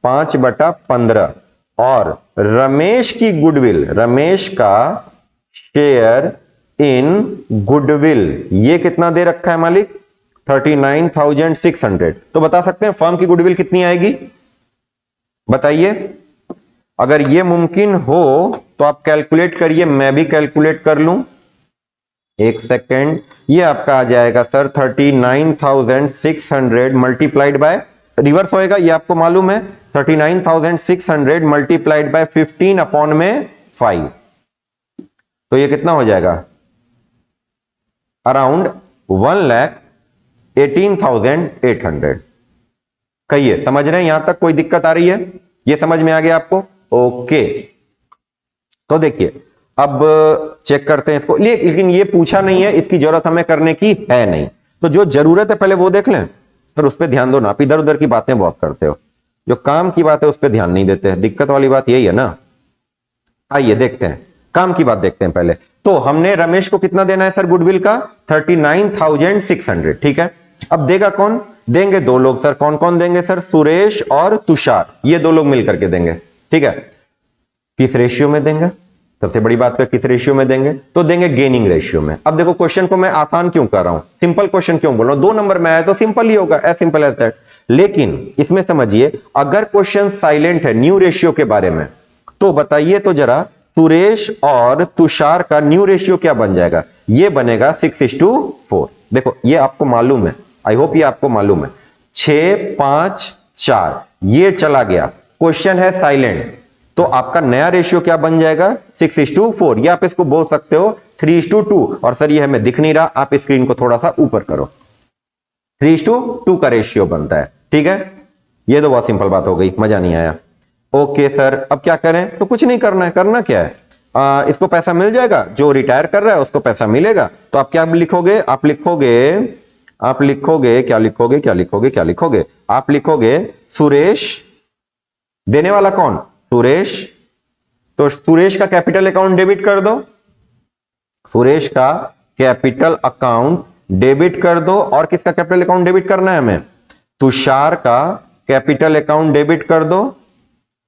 5/15 और रमेश की गुडविल, रमेश का शेयर इन गुडविल ये कितना दे रखा है मालिक? 39,600। तो बता सकते हैं फर्म की गुडविल कितनी आएगी? बताइए। अगर ये मुमकिन हो तो आप कैलकुलेट करिए, मैं भी कैलकुलेट कर लूं। एक सेकेंड, ये आपका आ जाएगा सर 39,600 मल्टीप्लाइड बाय, रिवर्स होएगा ये आपको मालूम है, 39,600 मल्टीप्लाइड बाय 15/5। तो ये कितना हो जाएगा? अराउंड 1,18,800। कहिए, समझ रहे हैं? यहां तक कोई दिक्कत आ रही है? ये समझ में आ गया आपको? ओके, तो देखिए अब चेक करते हैं इसको। लेकिन ये पूछा नहीं है, इसकी जरूरत हमें करने की है नहीं, तो जो जरूरत है पहले वो देख लें, फिर उस पर ध्यान दो ना। आप इधर उधर की बातें बहुत करते हो, जो काम की बात है उस पर ध्यान नहीं देते हैं। दिक्कत वाली बात यही है ना। आइए देखते हैं, काम की बात देखते हैं पहले। तो हमने रमेश को कितना देना है सर गुडविल का? 39,600, ठीक है। अब देगा कौन? देंगे दो लोग सर। कौन कौन देंगे सर? सुरेश और तुषार, ये दो लोग मिलकर के देंगे, ठीक है। किस रेशियो में देंगे? सबसे बड़ी बात है किस रेशियो में देंगे? तो देंगे गेनिंग रेशियो में। अब देखो, क्वेश्चन को मैं आसान क्यों कर रहा हूं, सिंपल क्वेश्चन क्यों बोल रहा हूं? 2 नंबर में आया तो सिंपल ही होगा, एज सिंपल एज दैट। लेकिन इसमें समझिए, अगर क्वेश्चन साइलेंट है न्यू रेशियो के बारे में, तो बताइए तो जरा, सुरेश और तुषार का न्यू रेशियो क्या बन जाएगा? ये बनेगा 6:4। देखो ये आपको मालूम है, आई होप ये आपको मालूम है। 6 5 4 ये चला गया, क्वेश्चन है साइलेंट, तो आपका नया रेशियो क्या बन जाएगा? 6:4, या आप इसको बोल सकते हो 3:2। और सर ये हमें दिख नहीं रहा, आप स्क्रीन को थोड़ा सा ऊपर करो। 3:2 का रेशियो बनता है, ठीक है। ये तो बहुत सिंपल बात हो गई, मजा नहीं आया। ओके सर, अब क्या करें? तो कुछ नहीं करना है, करना क्या है, इसको पैसा मिल जाएगा, जो रिटायर कर रहा है उसको पैसा मिलेगा। तो आप क्या लिखोगे? आप लिखोगे क्या लिखोगे? आप लिखोगे सुरेश, देने वाला कौन? सुरेश। तो सुरेश का कैपिटल अकाउंट डेबिट कर दो, सुरेश का कैपिटल अकाउंट डेबिट कर दो। और किसका कैपिटल अकाउंट डेबिट करना है हमें? तुषार का कैपिटल अकाउंट डेबिट कर दो,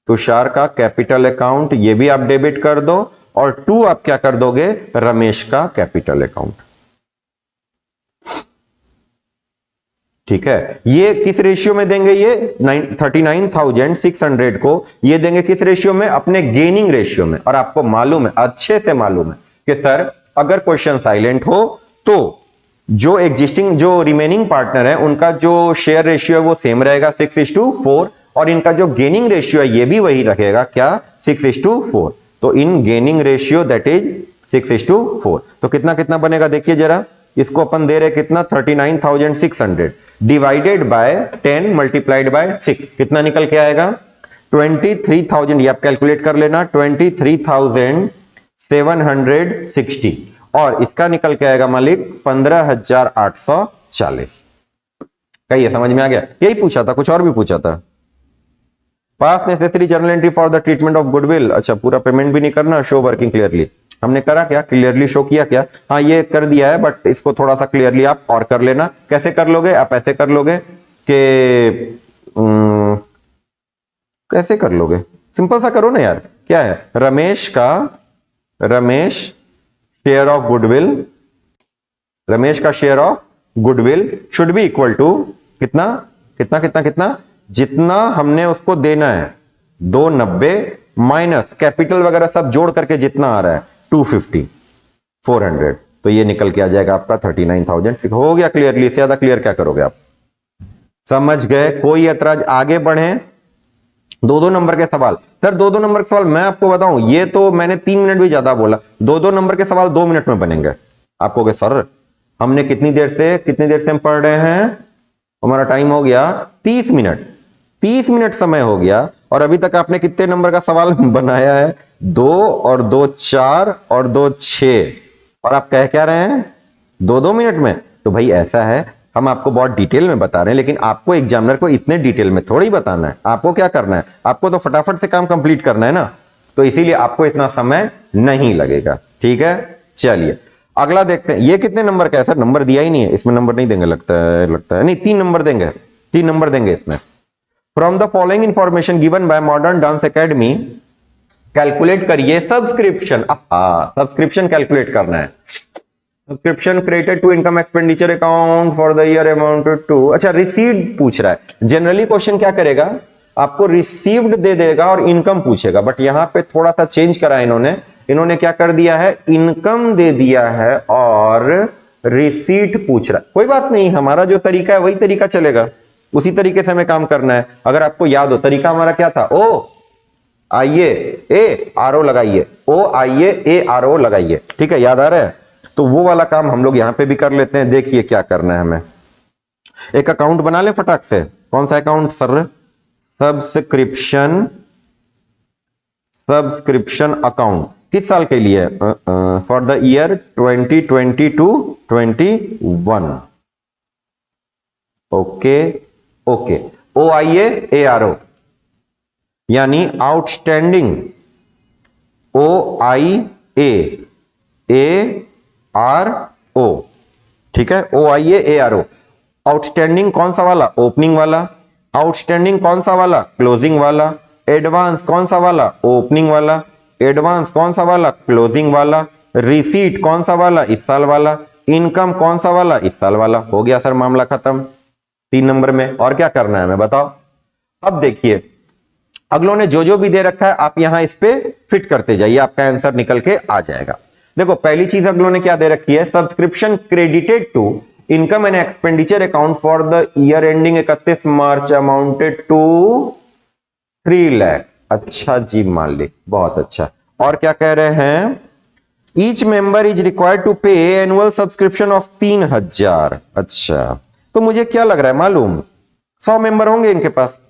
तुषार का कैपिटल अकाउंट ये भी आप डेबिट कर दो। और 2 आप क्या कर दोगे? रमेश का कैपिटल अकाउंट, ठीक है। ये किस रेशियो में देंगे? ये 39,600 को ये देंगे किस रेशियो में? अपने गेनिंग रेशियो में। और आपको मालूम है, अच्छे से मालूम है कि सर अगर क्वेश्चन साइलेंट हो तो जो एग्जिस्टिंग, जो रिमेनिंग पार्टनर है, उनका जो शेयर रेशियो है वो सेम रहेगा 6:4, और इनका जो गेनिंग रेशियो है ये भी वही रहेगा, क्या? 6:4। तो in gaining ratio that is 6:4। तो कितना कितना बनेगा देखिए जरा, इसको अपन दे रहे कितना? 39,600 डिवाइडेड बाय 10 मल्टीप्लाइड बाय 6, कितना निकल के आएगा? 23,000। ये आप कैलकुलेट कर लेना, 23,760। और इसका निकल के आएगा मालिक 15,840। कहिए, समझ में आ गया? यही पूछा था, कुछ और भी पूछा था। पास necessary journal entry for the treatment of goodwill. अच्छा, पूरा पेमेंट भी नहीं करना, शो वर्किंग क्लियरली। हमने करा क्या? क्लियरली शो किया क्या? हाँ, ये कर दिया है, बट इसको थोड़ा सा क्लियरली आप और कर लेना। कैसे कर लोगे? आप ऐसे कर लोगे कि कैसे कर लोगे? सिंपल सा करो ना यार। क्या है? Ramesh share of goodwill, Ramesh का share of goodwill should be equal to कितना कितना कितना कितना, जितना हमने उसको देना है 290 माइनस कैपिटल वगैरह सब जोड़ करके जितना आ रहा है 250। 400, तो ये निकल के आ जाएगा आपका 39,000। हो गया क्लियरली? इससे ज्यादा क्लियर क्या करोगे आप? समझ गए? कोई ऐतराज? आगे बढ़े। 2-2 नंबर के सवाल। सर 2-2 नंबर के सवाल मैं आपको बताऊं, ये तो मैंने 3 मिनट भी ज्यादा बोला। 2-2 नंबर के सवाल 2 मिनट में बनेंगे। आपको कहे सर हमने कितनी देर से हम पढ़ रहे हैं? हमारा टाइम हो गया 30 मिनट। 30 मिनट समय हो गया और अभी तक आपने कितने नंबर का सवाल बनाया है? 2 और 2 4 और 2 6, और आप कह क्या रहे हैं 2-2 मिनट में? तो भाई ऐसा है, हम आपको बहुत डिटेल में बता रहे हैं, लेकिन आपको एग्जामिनर को इतने डिटेल में थोड़ी बताना है। आपको क्या करना है? आपको तो फटाफट से काम कंप्लीट करना है ना, तो इसीलिए आपको इतना समय नहीं लगेगा। ठीक है, चलिए अगला देखते हैं। ये कितने नंबर का है? सर नंबर दिया ही नहीं है, इसमें नंबर नहीं देंगे लगता है नहीं, 3 नंबर देंगे, 3 नंबर देंगे इसमें। From the following information given by modern dance academy, calculate करिए सब्सक्रिप्शन। सब्सक्रिप्शन कैलकुलेट करना है। Subscription credited to income expenditure account for the year amounted to, अच्छा रिसीव्ड पूछ रहा है। जनरली क्वेश्चन क्या करेगा, आपको रिसीव्ड दे देगा और इनकम पूछेगा, बट यहां पे थोड़ा सा चेंज करा इन्होंने क्या कर दिया है, इनकम दे दिया है और रिसीट पूछ रहा है। कोई बात नहीं, हमारा जो तरीका है वही तरीका चलेगा, उसी तरीके से हमें काम करना है। अगर आपको याद हो तरीका हमारा क्या था, ओ आइए ए आर ओ लगाइए, ओ आइए ए आर ओ लगाइए, ठीक है, याद आ रहा है? तो वो वाला काम हम लोग यहां पे भी कर लेते हैं। देखिए क्या करना है हमें, एक अकाउंट बना ले फटाक से। कौन सा अकाउंट सर? Subscription account. किस साल के लिए? For the year 2020 to 21। Okay okay, ओ आइए ए आर ओ, यानी outstanding, O I A R O, ठीक है, ओ आई ए आर ओ। आउटस्टैंडिंग कौन सा वाला? ओपनिंग वाला। आउटस्टैंडिंग कौन सा वाला? क्लोजिंग वाला। एडवांस कौन सा वाला? ओपनिंग वाला। एडवांस कौन सा वाला? क्लोजिंग वाला। रिसीट कौन सा वाला? इस साल वाला। इनकम कौन सा वाला? इस साल वाला। हो गया सर मामला खत्म 3 नंबर में। और क्या करना है हमें बताओ? अब देखिए अगलों ने जो भी दे रखा है आप यहां इस पे फिट करते जाइए, आपका आंसर निकल के आ जाएगा। देखो पहली चीज अगलों ने क्या दे रखी है, subscription credited to income and expenditure account for the year ending 31 March amounted to 3 lakh. अच्छा जी, मान ली, बहुत अच्छा। और क्या कह रहे हैं, each member is required to pay annual subscription of 3,000। अच्छा, तो मुझे क्या लग रहा है मालूम, 100 मेंबर होंगे इनके पास,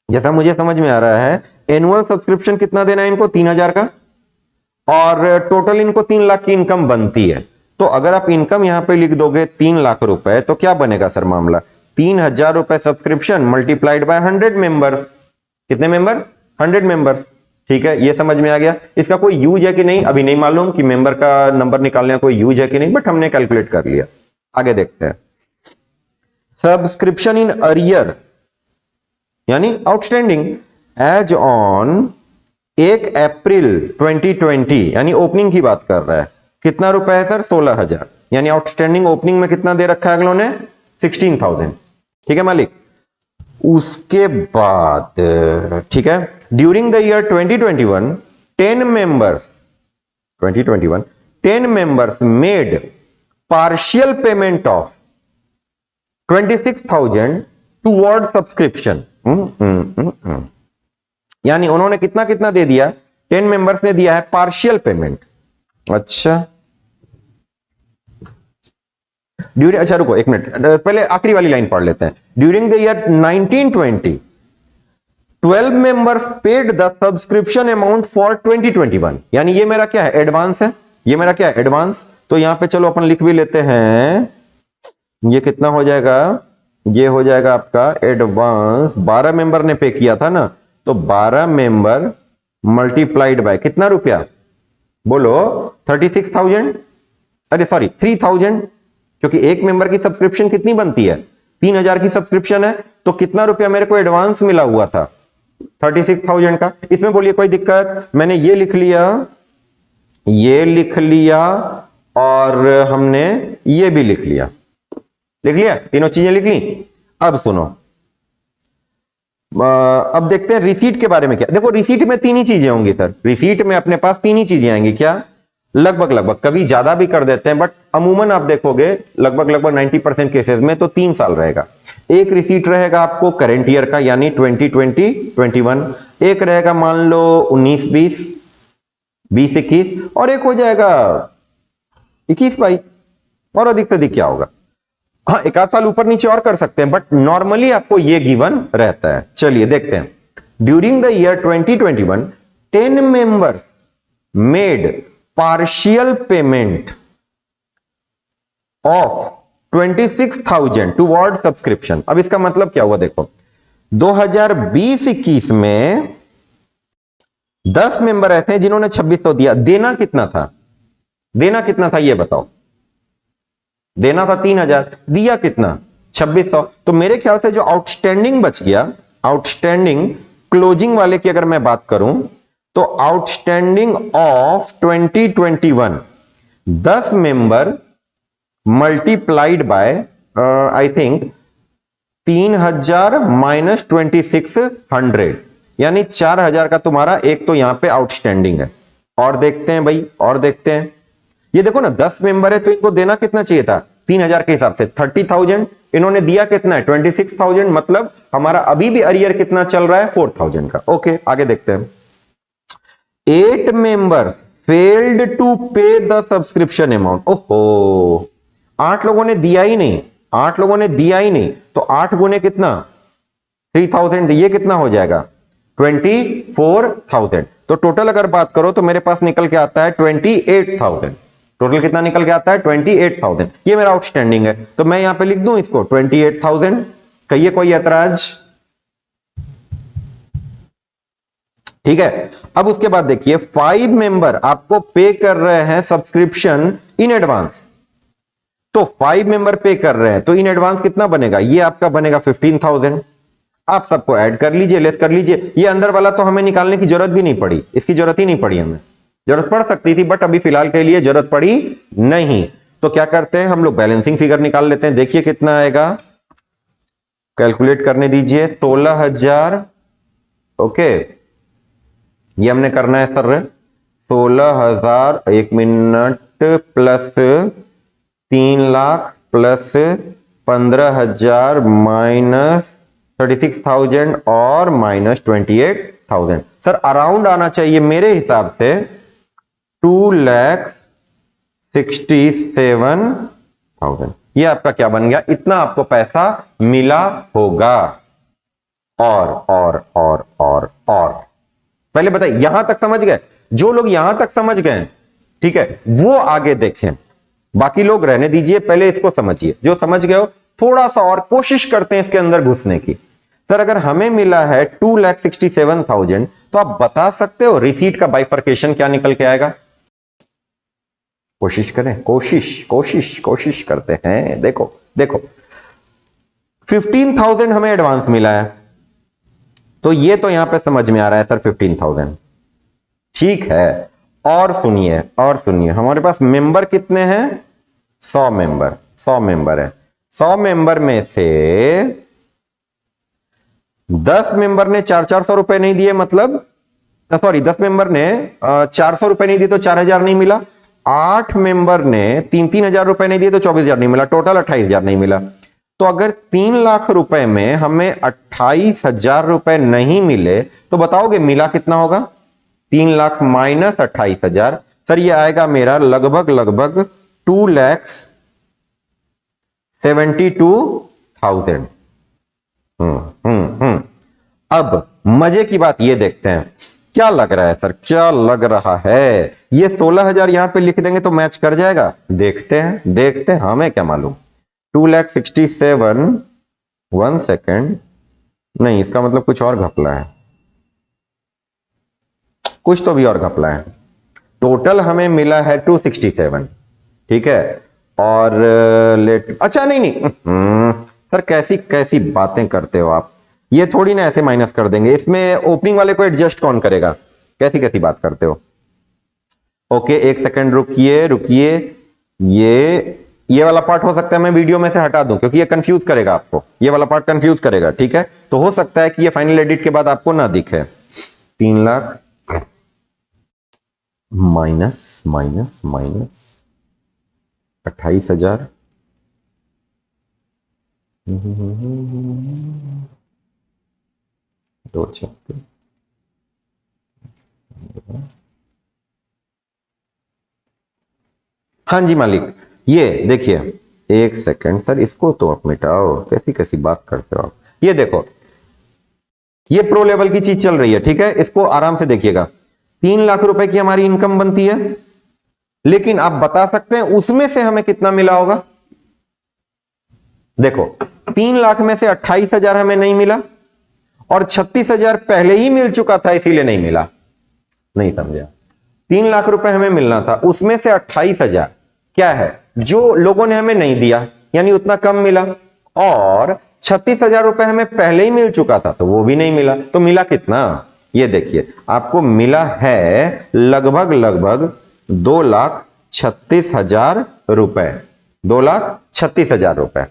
जैसा मुझे समझ में आ रहा है। एनुअल सब्सक्रिप्शन कितना देना है इनको? 3,000 का, और टोटल इनको 3 लाख की इनकम बनती है। तो अगर आप इनकम यहां पे लिख दोगे 3 लाख रुपए, तो क्या बनेगा सर मामला, 3,000 रुपए सब्सक्रिप्शन मल्टीप्लाइड बाय 100 मेंबर्स। कितने मेंबर? 100 मेंबर्स। ठीक है, ये समझ में आ गया। इसका कोई यूज है कि नहीं अभी नहीं मालूम कि मेंबर का नंबर निकालने का कोई यूज है कि नहीं, बट हमने कैलकुलेट कर लिया। आगे देखते हैं। सब्सक्रिप्शन इन अरियर यानी आउटस्टैंडिंग एज ऑन 1 अप्रैल 2020, यानी ओपनिंग की बात कर रहा है। कितना रुपए है सर? 16,000। यानी आउटस्टैंडिंग ओपनिंग में कितना दे रखा है अगलों ने? 16,000। ठीक है मालिक। उसके बाद ठीक है, during the year 2021 10 members made partial payment of 26,000 toward subscription. यानी उन्होंने कितना कितना दे दिया? 10 मेंबर्स ने दिया है पार्शियल पेमेंट। अच्छा अच्छा रुको एक मिनट, पहले आखिरी वाली लाइन पढ़ लेते हैं। During the year 1920 12 members paid the subscription amount for 2021। यानी ये मेरा क्या है? एडवांस है। ये मेरा क्या है? एडवांस। तो यहां पे चलो अपन लिख भी लेते हैं, ये कितना हो जाएगा? ये हो जाएगा आपका एडवांस। 12 मेंबर ने पे किया था ना, तो 12 मेंबर मल्टीप्लाइड बाय कितना रुपया? बोलो 36,000, अरे सॉरी 3,000, क्योंकि एक मेंबर की सब्सक्रिप्शन कितनी बनती है? 3,000 की सब्सक्रिप्शन है, तो कितना रुपया मेरे को एडवांस मिला हुआ था? 36,000 का। इसमें बोलिए कोई दिक्कत? मैंने ये लिख लिया, ये लिख लिया, और हमने ये भी लिख लिया। लिख लिया, तीनों चीजें लिख ली। अब सुनो, अब देखते हैं रिसीट के बारे में क्या। देखो रिसीट में 3 ही चीजें होंगी सर, रिसीट में अपने पास 3 ही चीजें आएंगी। क्या? लगभग लगभग, कभी ज्यादा भी कर देते हैं, बट अमूमन आप देखोगे लगभग लगभग 90% केसेस में तो 3 साल रहेगा। एक रिसीट रहेगा आपको करंट ईयर का यानी 2020-21, एक रहेगा मान लो 19-20, 20-21, और एक हो जाएगा 21-22, और अधिक से अधिक क्या होगा, हाँ एक आध साल ऊपर नीचे और कर सकते हैं, बट नॉर्मली आपको ये गिवन रहता है। चलिए देखते हैं। During the year 2021 10 members made partial payment of 26,000 toward subscription. अब इसका मतलब क्या हुआ देखो, 2020-21 में 10 मेंबर ऐसे हैं जिन्होंने 2600 दिया। देना कितना था, देना कितना था ये बताओ। देना था 3,000, दिया कितना 2600। तो मेरे ख्याल से जो आउटस्टैंडिंग बच गया, आउटस्टैंडिंग क्लोजिंग वाले की अगर मैं बात करूं तो outstanding of 2021 10 member multiplied by I think 3,000 minus 2600, यानी 4,000 का तुम्हारा एक तो यहां पे आउटस्टैंडिंग है। और देखते हैं भाई, और देखते हैं, ये देखो ना 10 मेंबर है तो इनको देना कितना चाहिए था 3,000 के हिसाब से 30,000, इन्होंने दिया कितना है 26,000, मतलब हमारा अभी भी अरियर कितना चल रहा है 4,000 का। ओके आगे देखते हैं। 8 मेंबर्स फेल्ड टू पे द सब्सक्रिप्शन अमाउंट। ओहो, 8 लोगों ने दिया ही नहीं, 8 लोगों ने दिया ही नहीं, तो 8 गुने कितना 3,000, ये कितना हो जाएगा 24,000। तो टोटल अगर बात करो तो मेरे पास निकल के आता है 28,000। टोटल कितना निकल के आता है 28,000। ये मेरा आउटस्टैंडिंग है, तो मैं यहां पे लिख दूं इसको 28,000। कहिए कोई ऐतराज, ठीक है। अब उसके बाद देखिए 5 मेंबर आपको पे कर रहे हैं सब्सक्रिप्शन इन एडवांस, तो 5 मेंबर पे कर रहे हैं तो इन एडवांस कितना बनेगा, ये आपका बनेगा 15,000। आप सबको ऐड कर लीजिए, लेस कर लीजिए। ये अंदर वाला तो हमें निकालने की जरूरत भी नहीं पड़ी, इसकी जरूरत ही नहीं पड़ी, हमें जरूरत पड़ सकती थी बट अभी फिलहाल के लिए जरूरत पड़ी नहीं। तो क्या करते हैं हम लोग, बैलेंसिंग फिगर निकाल लेते हैं। देखिए कितना आएगा, कैलकुलेट करने दीजिए। 16,000, ओके ये हमने करना है sir 16,000, 1 minute, plus 3 lakh plus 15,000 minus 36,000 और माइनस 28,000। सर अराउंड आना चाहिए मेरे हिसाब से 2,67,000। ये आपका क्या बन गया, इतना आपको पैसा मिला होगा। और पहले बताइए यहां तक समझ गए, जो लोग यहां तक समझ गए ठीक है वो आगे देखें, बाकी लोग रहने दीजिए, पहले इसको समझिए। जो समझ गए हो थोड़ा सा और कोशिश करते हैं इसके अंदर घुसने की। सर अगर हमें मिला है 2,67,000 तो आप बता सकते हो रिसीट का बाइफर्केशन क्या निकल के आएगा। कोशिश करें, कोशिश करते हैं। देखो 15,000 हमें एडवांस मिला है, तो ये तो यहां पे समझ में आ रहा है सर 15,000 ठीक है। और सुनिए हमारे पास मेंबर कितने हैं 100 मेंबर है। 100 मेंबर में से 10 मेंबर ने 400 रुपए नहीं दिए, मतलब सॉरी 10 मेंबर ने 400 रुपए नहीं दिए तो 4,000 नहीं मिला। 8 मेंबर ने 3,000 रुपए नहीं दिए तो 24,000 नहीं मिला, टोटल 28,000 नहीं मिला। तो अगर 3 लाख रुपए में हमें 28,000 रुपए नहीं मिले तो बताओगे मिला कितना होगा। 3 लाख माइनस 28,000, सर ये आएगा मेरा लगभग 2,72,000। अब मजे की बात ये देखते हैं, क्या लग रहा है सर, क्या लग रहा है, ये 16,000 यहां पे लिख देंगे तो मैच कर जाएगा। देखते हैं हमें क्या मालूम। 2,67,000 1 सेकेंड, नहीं इसका मतलब कुछ और घपला है, कुछ तो भी और घपला है। टोटल हमें मिला है 267 ठीक है। और लेट अच्छा नहीं सर कैसी बातें करते हो आप, ये थोड़ी ना ऐसे माइनस कर देंगे, इसमें ओपनिंग वाले को एडजस्ट कौन करेगा, कैसी बात करते हो। ओके 1 सेकेंड रुकिए, ये वाला पार्ट हो सकता है मैं वीडियो में से हटा दूं क्योंकि ये कंफ्यूज करेगा आपको, ये वाला पार्ट कंफ्यूज करेगा ठीक है। तो हो सकता है कि ये फाइनल एडिट के बाद आपको ना दिखे। 3 लाख माइनस माइनस माइनस 28,000 दो 36। हाँ जी मालिक, ये देखिए, एक सेकंड सर, इसको तो आप मिटाओ, कैसी कैसी बात करते हो आप। ये देखो, ये प्रो लेवल की चीज चल रही है, ठीक है, इसको आराम से देखिएगा। 3 लाख रुपए की हमारी इनकम बनती है, लेकिन आप बता सकते हैं उसमें से हमें कितना मिला होगा। देखो, 3 लाख में से 28,000 हमें नहीं मिला, और 36,000 पहले ही मिल चुका था, इसीलिए नहीं मिला। नहीं समझा? 3 लाख रुपए हमें मिलना था, उसमें से 28,000 क्या है, जो लोगों ने हमें नहीं दिया, यानी उतना कम मिला, और 36,000 रुपए हमें पहले ही मिल चुका था, तो वो भी नहीं मिला। तो मिला कितना, ये देखिए, आपको मिला है लगभग लगभग 2,36,000 रुपए, 2,36,000 रुपए।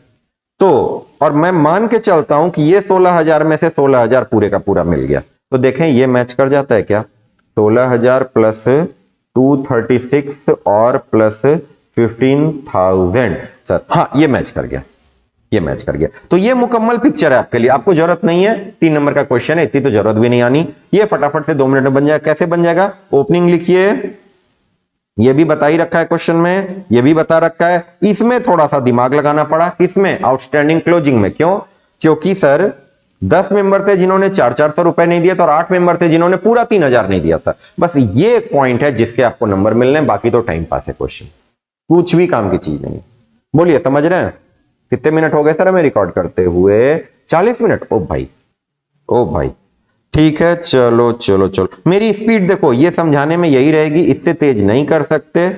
तो और मैं मान के चलता हूं कि ये 16,000 में से 16,000 पूरे का पूरा मिल गया, तो देखें ये मैच कर जाता है क्या। 16,000 प्लस 236 और प्लस 15,000 सर, हाँ ये मैच कर गया, ये मैच कर गया। तो ये मुकम्मल पिक्चर है आपके लिए, आपको जरूरत नहीं है, 3 नंबर का क्वेश्चन है, इतनी तो जरूरत भी नहीं आनी, ये फटाफट से 2 मिनट में बन जाएगा। कैसे बन जाएगा, ओपनिंग लिखिए, ये भी बता ही रखा है क्वेश्चन में, ये भी बता रखा है, इसमें थोड़ा सा दिमाग लगाना पड़ा, किसमें, आउटस्टैंडिंग क्लोजिंग में। क्यों, क्योंकि सर 10 मेंबर थे जिन्होंने 400 रुपए नहीं दिया था, और 8 मेंबर थे जिन्होंने पूरा 3,000 नहीं दिया था। बस ये एक पॉइंट है जिसके आपको नंबर मिलने, बाकी तो टाइम पास है क्वेश्चन, कुछ भी काम की चीज नहीं है। बोलिए, समझ रहे हैं। कितने मिनट हो गए सर हमें रिकॉर्ड करते हुए, 40 मिनट। ओ भाई, ओ भाई, ठीक है, चलो चलो चलो, मेरी स्पीड देखो, ये समझाने में यही रहेगी, इससे तेज नहीं कर सकते।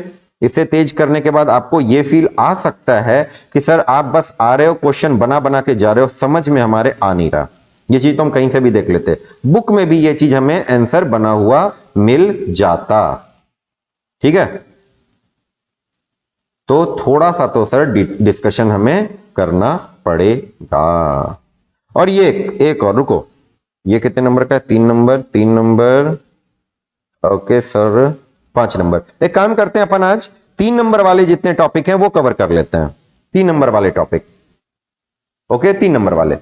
इससे तेज करने के बाद आपको ये फील आ सकता है कि सर आप बस आ रहे हो, क्वेश्चन बना बना के जा रहे हो, समझ में हमारे आ नहीं रहा। ये चीज तो हम कहीं से भी देख लेते, बुक में भी ये चीज हमें आंसर बना हुआ मिल जाता, ठीक है। तो थोड़ा सा तो सर डिस्कशन हमें करना पड़ेगा। और ये एक और, रुको, ये कितने नंबर का है, 3 number, 3 number, okay sir 5 number. एक काम करते हैं अपन, आज 3 नंबर वाले जितने टॉपिक हैं वो कवर कर लेते हैं, 3 नंबर वाले टॉपिक, ओके। 3 नंबर वाले,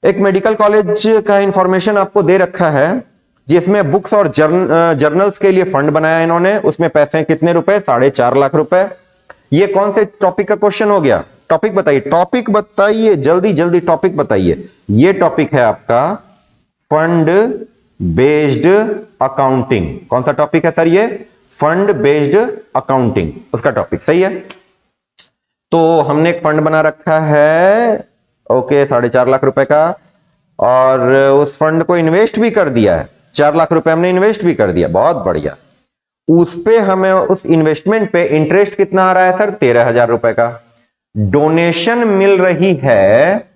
एक मेडिकल कॉलेज का इंफॉर्मेशन आपको दे रखा है, जिसमें बुक्स और जर्नल्स के लिए फंड बनाया इन्होंने, उसमें पैसे कितने रुपए, 4.5 लाख रुपए। ये कौन से टॉपिक का क्वेश्चन हो गया, टॉपिक बताइए, टॉपिक बताइए, जल्दी जल्दी टॉपिक बताइए। ये टॉपिक है आपका फंड बेस्ड अकाउंटिंग। कौन सा टॉपिक है सर, ये फंड बेस्ड अकाउंटिंग, उसका टॉपिक, सही है। तो हमने एक फंड बना रखा है, ओके, 4.5 लाख रुपए का, और उस फंड को इन्वेस्ट भी कर दिया है, 4 लाख रुपए हमने इन्वेस्ट भी कर दिया, बहुत बढ़िया। उस पे हमें, उस इन्वेस्टमेंट पे इंटरेस्ट कितना आ रहा है सर, 13,000 रुपए का। डोनेशन मिल रही है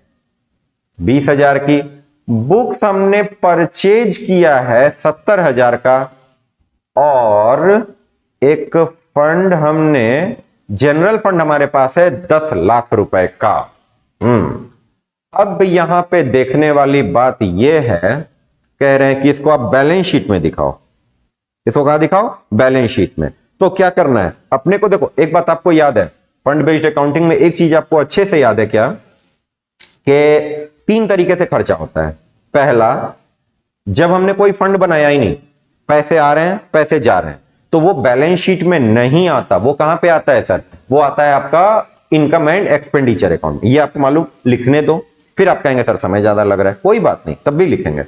20,000 की। बुक्स हमने परचेज किया है 70,000 का, और एक फंड हमने, जनरल फंड हमारे पास है 10 लाख रुपए का। अब यहां पे देखने वाली बात यह है, कह रहे हैं कि इसको आप बैलेंस शीट में दिखाओ। इसको कहां दिखाओ, बैलेंस शीट में। तो क्या करना है अपने को, देखो एक बात आपको याद है, फंड बेस्ड अकाउंटिंग में एक चीज आपको अच्छे से याद है क्या, कि 3 तरीके से खर्चा होता है। पहला, जब हमने कोई फंड बनाया ही नहीं, पैसे आ रहे हैं पैसे जा रहे हैं, तो वो बैलेंस शीट में नहीं आता। वो कहां पे आता है सर, वो आता है आपका इनकम एंड एक्सपेंडिचर अकाउंट। ये आपको मालूम, लिखने दो, फिर आप कहेंगे सर समय ज्यादा लग रहा है, कोई बात नहीं, तब भी लिखेंगे।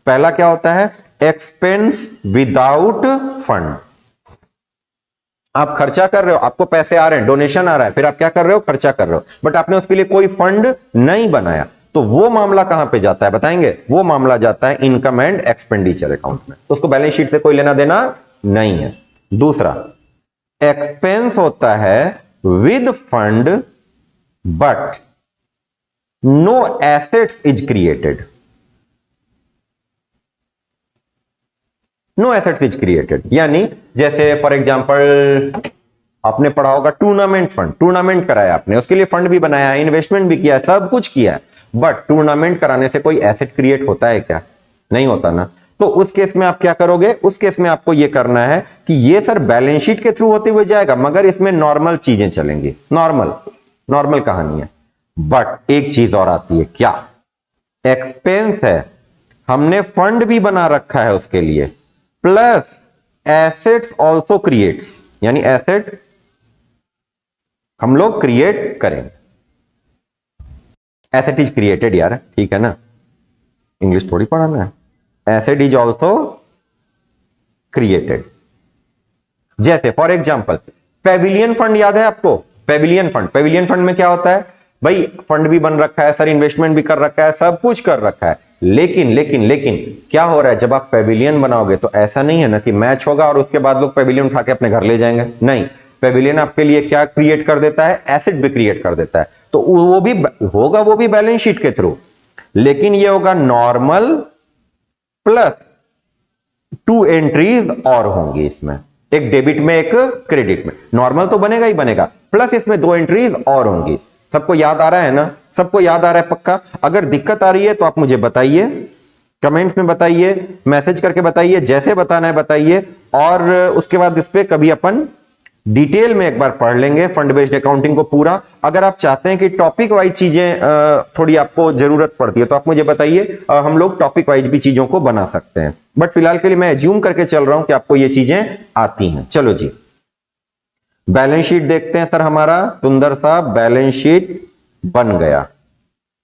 पहला क्या होता है, एक्सपेंस विदाउट फंड। आप खर्चा कर रहे हो, आपको पैसे आ रहे हैं, डोनेशन आ रहा है, फिर आप क्या कर रहे हो, खर्चा कर रहे हो, बट आपने उसके लिए कोई फंड नहीं बनाया, तो वो मामला कहां पे जाता है बताएंगे, वो मामला जाता है इनकम एंड एक्सपेंडिचर अकाउंट में। तो उसको बैलेंस शीट से कोई लेना देना नहीं है। दूसरा, एक्सपेंस होता है with fund but no assets is created, no assets is created. यानी जैसे फॉर एग्जांपल आपने पढ़ा होगा टूर्नामेंट फंड, टूर्नामेंट कराया आपने, उसके लिए फंड भी बनाया, इन्वेस्टमेंट भी किया, सब कुछ किया है, बट टूर्नामेंट कराने से कोई एसेट क्रिएट होता है क्या, नहीं होता ना। तो उस केस में आप क्या करोगे, उस केस में आपको यह करना है कि ये सर बैलेंस शीट के थ्रू होते हुए जाएगा, मगर इसमें नॉर्मल चीजें चलेंगी, नॉर्मल कहानी है। बट एक चीज और आती है, क्या? एक्सपेंस है, हमने फंड भी बना रखा है उसके लिए, प्लस एसेट्स ऑल्सो क्रिएट्स, यानी एसेट हम लोग क्रिएट करेंगे। एसेट इज क्रिएटेड यार, ठीक है ना, इंग्लिश थोड़ी पढ़ाना है। Asset is also created. जैसे फॉर एग्जाम्पल पेविलियन फंड याद है आपको? पेविलियन फंड में क्या होता है भाई? फंड भी बन रखा है सर, इन्वेस्टमेंट भी कर रखा है, सब कुछ कर रखा है, लेकिन क्या हो रहा है, जब आप पेविलियन बनाओगे तो ऐसा नहीं है ना कि मैच होगा और उसके बाद लोग पेविलियन उठा के अपने घर ले जाएंगे, नहीं। पेविलियन आपके लिए क्या क्रिएट कर देता है? एसेट भी क्रिएट कर देता है। तो वो भी होगा, वो भी बैलेंस शीट के थ्रू, लेकिन ये होगा नॉर्मल प्लस 2 एंट्रीज और होंगी इसमें, एक डेबिट में एक क्रेडिट में। नॉर्मल तो बनेगा ही बनेगा, प्लस इसमें 2 एंट्रीज और होंगी। सबको याद आ रहा है ना? सबको याद आ रहा है पक्का? अगर दिक्कत आ रही है तो आप मुझे बताइए, कमेंट्स में बताइए, मैसेज करके बताइए, जैसे बताना है बताइए। और उसके बाद इस पे कभी अपन डिटेल में एक बार पढ़ लेंगे फंड बेस्ड अकाउंटिंग को पूरा। अगर आप चाहते हैं कि टॉपिक वाइज चीजें थोड़ी आपको जरूरत पड़ती है तो आप मुझे बताइए, हम लोग टॉपिक वाइज भी चीजों को बना सकते हैं। बट फिलहाल के लिए मैं एज्यूम करके चल रहा हूं कि आपको ये चीजें आती हैं। चलो जी, बैलेंस शीट देखते हैं सर। हमारा सुंदर सा बैलेंस शीट बन गया।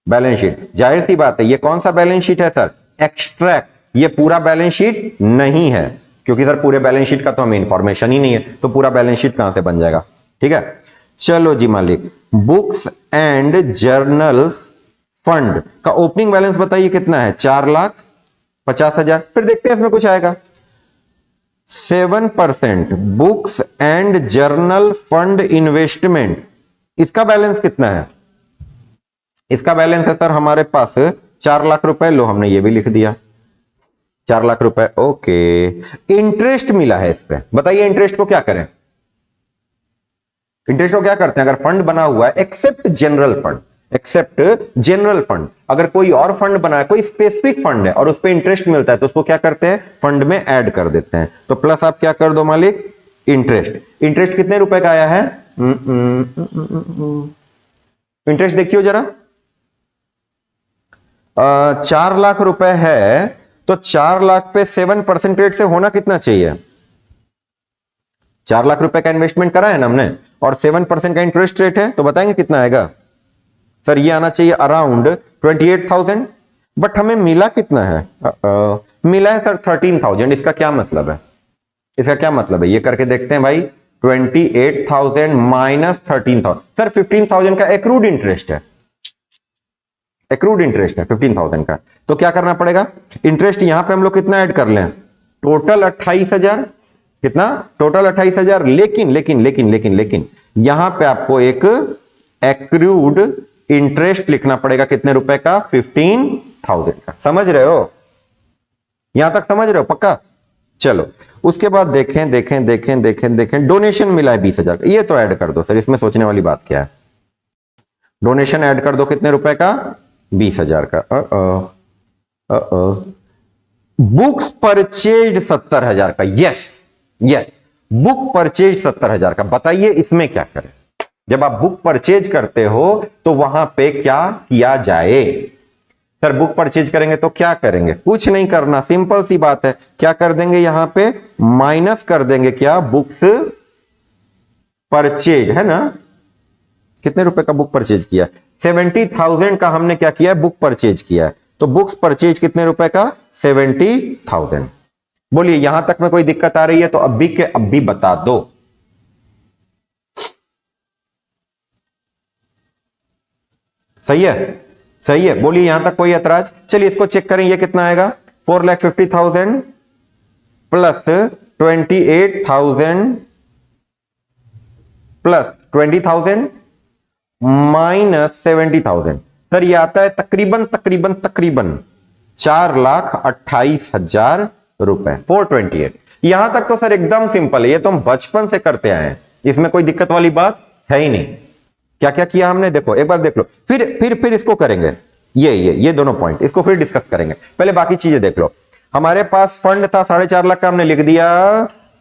बैलेंस शीट, जाहिर सी बात है, ये कौन सा बैलेंस शीट है सर? एक्सट्रैक्ट। ये पूरा बैलेंस शीट नहीं है, क्योंकि सर पूरे बैलेंस शीट का तो हमें इंफॉर्मेशन ही नहीं है, तो पूरा बैलेंस शीट कहां से बन जाएगा? ठीक है, चलो जी मालिक। बुक्स एंड जर्नल्स फंड का ओपनिंग बैलेंस बताइए कितना है? 4,50,000। फिर देखते हैं इसमें कुछ आएगा। 7% books and journal fund investment, इसका बैलेंस कितना है? इसका बैलेंस है सर हमारे पास 4 लाख रुपए। लो, हमने ये भी लिख दिया, 4 लाख रुपए। ओके, इंटरेस्ट मिला है इस पे, बताइए इंटरेस्ट को क्या करें? इंटरेस्ट को क्या करते हैं? अगर फंड बना हुआ है, एक्सेप्ट जनरल फंड, अगर कोई और फंड बना है, कोई स्पेसिफिक फंड है और उस पर इंटरेस्ट मिलता है, तो उसको क्या करते हैं? फंड में ऐड कर देते हैं। तो प्लस आप क्या कर दो मालिक? इंटरेस्ट कितने रुपए का आया है? इंटरेस्ट देखियो जरा, 4 लाख रुपए है, तो 4 लाख पे 7% रेट से होना कितना चाहिए? 4 लाख रुपए का इन्वेस्टमेंट करा है ना हमने, और 7% का इंटरेस्ट रेट है, तो बताएंगे कितना आएगा? सर ये आना चाहिए अराउंड 28,000। बट हमें मिला कितना है? मिला है सर 13,000। इसका क्या मतलब है? ये करके देखते हैं भाई। 28,000 माइनस 13,000, सर 15,000 का एक्रूड इंटरेस्ट है। 15,000 का। तो क्या करना पड़ेगा? इंटरेस्ट यहां पे हम लोग कितना ऐड कर लें? टोटल 28,000। कितना? टोटल 28,000। लेकिन यहां पे आपको एक एक्रूड इंटरेस्ट लिखना पड़ेगा। कितने रुपए का? 15,000 का। समझ रहे हो? यहां तक समझ रहे हो पक्का? चलो, उसके बाद देखें डोनेशन मिला है 20,000 का। ये तो ऐड कर दो सर, इसमें सोचने वाली बात क्या है? डोनेशन ऐड कर दो, कितने रुपए का? 20,000 का। बुक्स परचेज 70,000 का। यस, बुक परचेज 70,000 का। बताइए इसमें क्या करें? जब आप बुक परचेज करते हो तो वहां पे क्या किया जाए? सर बुक परचेज करेंगे तो क्या करेंगे? कुछ नहीं करना, सिंपल सी बात है। क्या कर देंगे? यहां पे माइनस कर देंगे क्या? बुक्स परचेज, है ना? कितने रुपए का बुक परचेज किया? 70,000 का हमने क्या किया? बुक परचेज किया। तो बुक्स परचेज कितने रुपए का? 70,000। बोलिए यहां तक में कोई दिक्कत आ रही है तो अभी के अभी बता दो। सही है, बोलिए यहां तक कोई ऐतराज? चलिए इसको चेक करें, ये कितना आएगा? 4,50,000 प्लस 28,000 प्लस 20,000 माइनस 70,000। सर ये आता है तकरीबन 4,28,000 रुपए। 428। यहां तक तो सर एकदम सिंपल है, ये तो हम बचपन से करते आए हैं, इसमें कोई दिक्कत वाली बात है ही नहीं। क्या क्या किया हमने देखो, एक बार देख लो, फिर इसको करेंगे। ये दोनों पॉइंट इसको फिर डिस्कस करेंगे, पहले बाकी चीजें देख लो। हमारे पास फंड था 4.5 लाख का, हमने लिख दिया,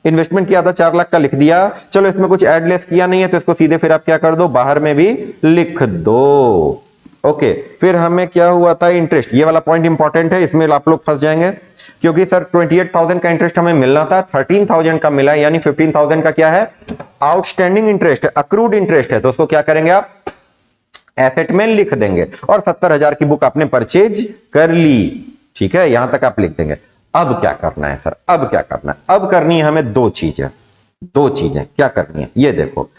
इन्वेस्टमेंट किया था 4 लाख का, लिख दिया। चलो इसमें कुछ ऐड लेस किया नहीं है तो इसको सीधे फिर आप क्या कर दो, बाहर में भी लिख दो। ओके, फिर हमें क्या हुआ था, इंटरेस्ट। ये वाला पॉइंट इंपॉर्टेंट है, इसमें आप लोग फंस जाएंगे, क्योंकि सर 28,000 का इंटरेस्ट हमें मिलना था, 13,000 का मिला, यानी 15,000 का क्या है, आउटस्टैंडिंग इंटरेस्ट है, अक्रूड इंटरेस्ट है। तो उसको क्या करेंगे आप, एसेट में लिख देंगे। और 70,000 की बुक आपने परचेज कर ली, ठीक है, यहां तक आप लिख देंगे। अब क्या करना है सर, अब क्या करना है, अब करनी है हमें दो चीजें क्या करनी है, ये देखो।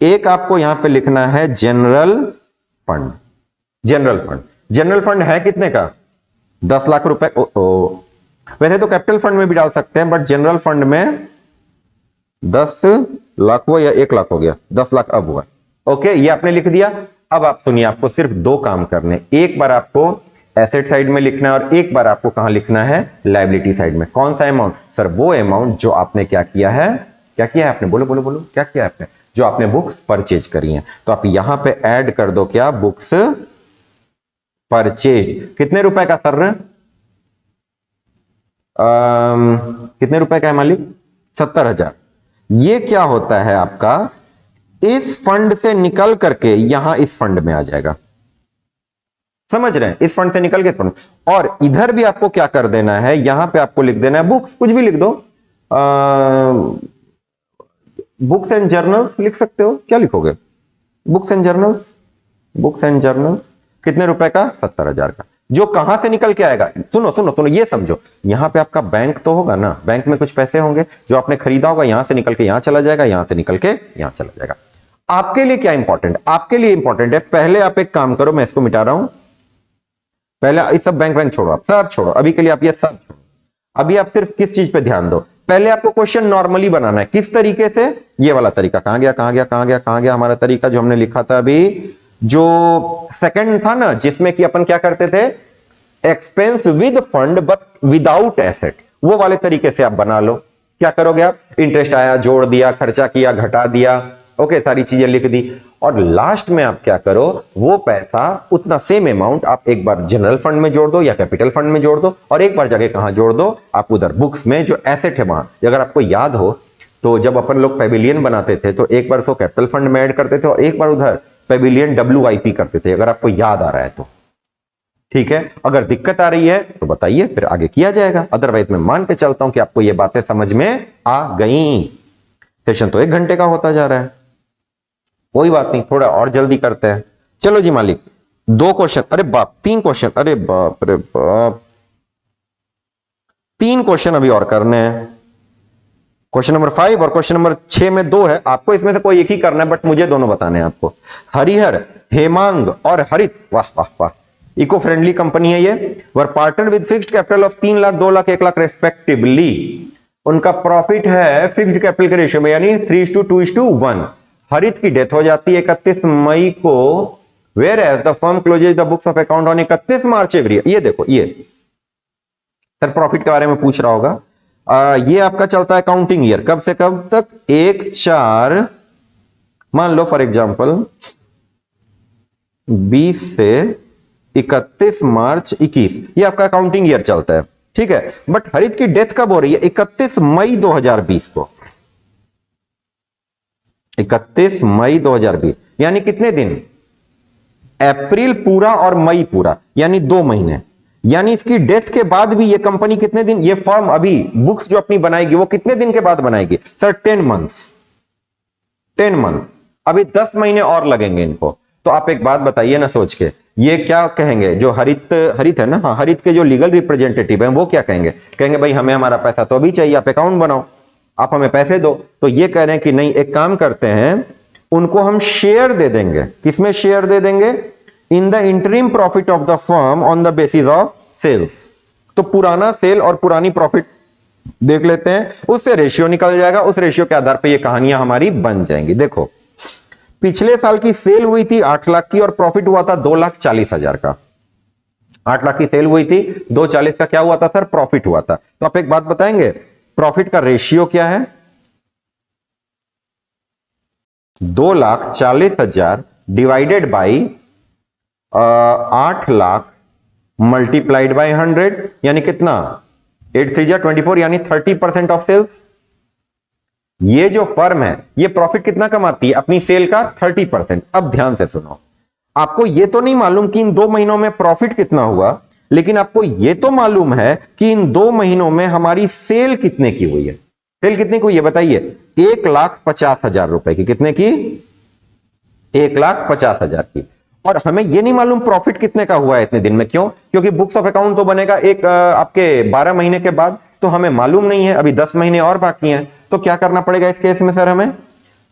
एक आपको यहां पे लिखना है जनरल फंड। जनरल फंड है कितने का, 10 लाख रुपए। वैसे तो कैपिटल फंड में भी डाल सकते हैं, बट जनरल फंड में 10 लाख हुआ या 1 लाख हो गया, 10 लाख अब हुआ। ओके, ये आपने लिख दिया। अब आप सुनिए, आपको सिर्फ दो काम करने, एक बार आपको एसेट साइड में लिखना है और एक बार आपको कहां लिखना है, लायबिलिटी साइड में। कौन सा अमाउंट सर, वो अमाउंट जो आपने क्या किया है, आपने बोलो बोलो बोलो, क्या किया आपने, जो आपने बुक्स परचेज करी हैं। तो आप यहां पे ऐड कर दो क्या, बुक्स परचेज। कितने रुपए का सर, कितने रुपए का है मालिक, 70,000। ये क्या होता है आपका, इस फंड से निकल करके यहां इस फंड में आ जाएगा, समझ रहे हैं, इस फंड से निकल के फंड। और इधर भी आपको क्या कर देना है, यहां पे आपको लिख देना है बुक्स, कुछ भी लिख दो, बुक्स एंड जर्नल्स लिख सकते हो, क्या लिखोगे, बुक्स एंड जर्नल्स, कितने रुपए का, 70,000 का, जो कहां से निकल के आएगा। सुनो सुनो सुनो, ये समझो, यहां पे आपका बैंक तो होगा ना, बैंक में कुछ पैसे होंगे जो आपने खरीदा होगा, यहां से निकल के यहां चला जाएगा, यहां से निकल के यहां चला जाएगा। आपके लिए क्या इंपॉर्टेंट, आपके लिए इंपॉर्टेंट है, पहले आप एक काम करो, मैं इसको मिटा रहा हूं, पहले इस सब बैंक छोड़ो, आप सब छोड़ो, अभी के लिए आप ये सब छोड़ो। अभी आप सिर्फ किस चीज पे ध्यान दो, पहले आपको क्वेश्चन नॉर्मली बनाना है। किस तरीके से, ये वाला तरीका कहां गया हमारा तरीका जो हमने लिखा था अभी, जो सेकंड था ना, जिसमें कि अपन क्या करते थे, expense with fund but without asset, वो वाले तरीके से आप बना लो। क्या करोगे आप, इंटरेस्ट आया, जोड़ दिया, खर्चा किया, घटा दिया, ओके, सारी चीजें लिख दी। और लास्ट में आप क्या करो, वो पैसा उतना सेम अमाउंट आप एक बार जनरल फंड में जोड़ दो या कैपिटल फंड में जोड़ दो, और एक बार जाके कहां जोड़ दो, आप उधर बुक्स में जो एसेट है वहां। अगर आपको याद हो तो जब अपन लोग पेविलियन बनाते थे तो एक बार उसको कैपिटल फंड में ऐड करते थे और एक बार उधर पेविलियन WIP करते थे, अगर आपको याद आ रहा है तो। ठीक है, अगर दिक्कत आ रही है तो बताइए, फिर आगे किया जाएगा, अदरवाइज मैं मान के चलता हूं कि आपको ये बातें समझ में आ गई। सेशन तो 1 घंटे का होता जा रहा है, कोई बात नहीं, थोड़ा और जल्दी करते हैं। चलो जी मालिक, 2 क्वेश्चन, अरे बाप, 3 क्वेश्चन, अरे बाप रे बाप, 3 क्वेश्चन अभी और करने हैं। क्वेश्चन नंबर 5 और क्वेश्चन नंबर 6 में 2 है, आपको इसमें से कोई एक ही करना है, बट मुझे दोनों बताने हैं आपको। हरिहर, हेमांग और हरित, वाह वाह वाह, इको फ्रेंडली कंपनी है ये, were partner with fixed capital ऑफ 3 लाख, 2 लाख, 1 लाख रेस्पेक्टिवली। उनका प्रॉफिट है फिक्स्ड कैपिटल के रेशियो में, यानी 3:2:1। हरित की डेथ हो जाती है 31 मई को, whereas the firm closes the books of account on 31 March every year. ये देखो, ये सर प्रॉफिट के बारे में पूछ रहा होगा। ये आपका चलता है अकाउंटिंग ईयर, कब से कब तक, 1/4, मान लो फॉर एग्जांपल 20 से 31 मार्च 21, ये आपका अकाउंटिंग ईयर चलता है, ठीक है। बट हरित की डेथ कब हो रही है, 31 मई 2020 को, 31 मई 2020, यानी कितने दिन, अप्रैल पूरा और मई पूरा, यानी 2 महीने। यानी इसकी डेथ के बाद भी ये कंपनी कितने दिन, ये फर्म अभी बुक्स जो अपनी बनाएगी वो कितने दिन के बाद बनाएगी सर, 10 मंथ्स, 10 मंथ्स, अभी 10 महीने और लगेंगे इनको। तो आप एक बात बताइए ना सोच के, ये क्या कहेंगे, जो हरित है ना, हाँ, हरित के जो लीगल रिप्रेजेंटेटिव हैं वो क्या कहेंगे, कहेंगे भाई हमें हमारा पैसा तो अभी चाहिए, आप अकाउंट बनाओ, आप हमें पैसे दो। तो ये कह रहे हैं कि नहीं, एक काम करते हैं, उनको हम शेयर दे देंगे। किसमें शेयर दे देंगे, in the interim profit of the firm on the basis of sales. तो पुराना सेल और पुरानी प्रॉफिट देख लेते हैं, उससे रेशियो निकल जाएगा, उस रेशियो के आधार पर ये कहानियां हमारी बन जाएंगी। देखो, पिछले साल की सेल हुई थी 8 लाख की और प्रॉफिट हुआ था 2,40,000 का। 8 लाख की सेल हुई थी, 2,40 का क्या हुआ था सर, प्रॉफिट हुआ था। तो आप एक बात बताएंगे, प्रॉफिट का रेशियो क्या है, 2,40,000 divided by 8 lakh multiplied by 100, यानी कितना, 8 3 जा 24 यानी 30% ऑफ सेल्स। ये जो फर्म है ये प्रॉफिट कितना कमाती है अपनी सेल का? 30%। अब ध्यान से सुनो, आपको ये तो नहीं मालूम कि इन 2 महीनों में प्रॉफिट कितना हुआ, लेकिन आपको ये तो मालूम है कि इन 2 महीनों में हमारी सेल कितने की हुई है। सेल कितने की हुई है बताइए? 1,50,000 रुपए की। कितने की? 1,50,000 की। और हमें यह नहीं मालूम प्रॉफिट कितने का हुआ है इतने दिन में। क्यों? क्योंकि बुक्स ऑफ अकाउंट तो बनेगा एक आपके 12 महीने के बाद, तो हमें मालूम नहीं है, अभी 10 महीने और बाकी हैं। तो क्या करना पड़ेगा इस केस में सर?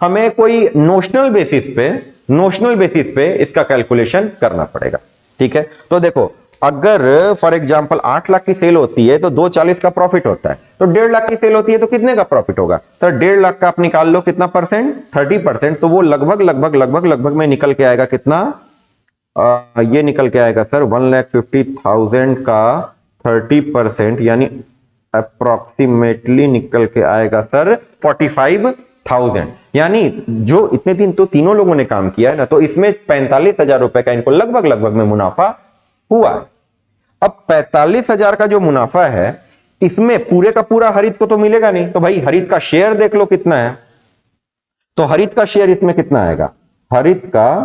हमें कोई नोशनल बेसिस पे इसका कैलकुलेशन करना पड़ेगा। ठीक है, तो देखो, अगर फॉर एग्जांपल 8 लाख की सेल होती है तो 240 का प्रॉफिट होता है, तो 1.5 लाख की सेल होती है तो कितने का प्रॉफिट होगा सर? 1.5 लाख का आप निकाल लो, कितना परसेंट? 30%। तो वो लगभग में निकल के आएगा कितना? ये निकल के आएगा सर 1,50,000 का 30% यानी अप्रोक्सीमेटली निकल के आएगा सर 45,000। यानी जो इतने दिन तो तीनों लोगों ने काम किया है ना, तो इसमें 45,000 रुपए का इनको लगभग में मुनाफा हुआ है। अब 45,000 का जो मुनाफा है, इसमें पूरे का पूरा हरित को तो मिलेगा नहीं, तो भाई हरित का शेयर देख लो कितना है। तो हरित का शेयर इसमें कितना आएगा? हरित का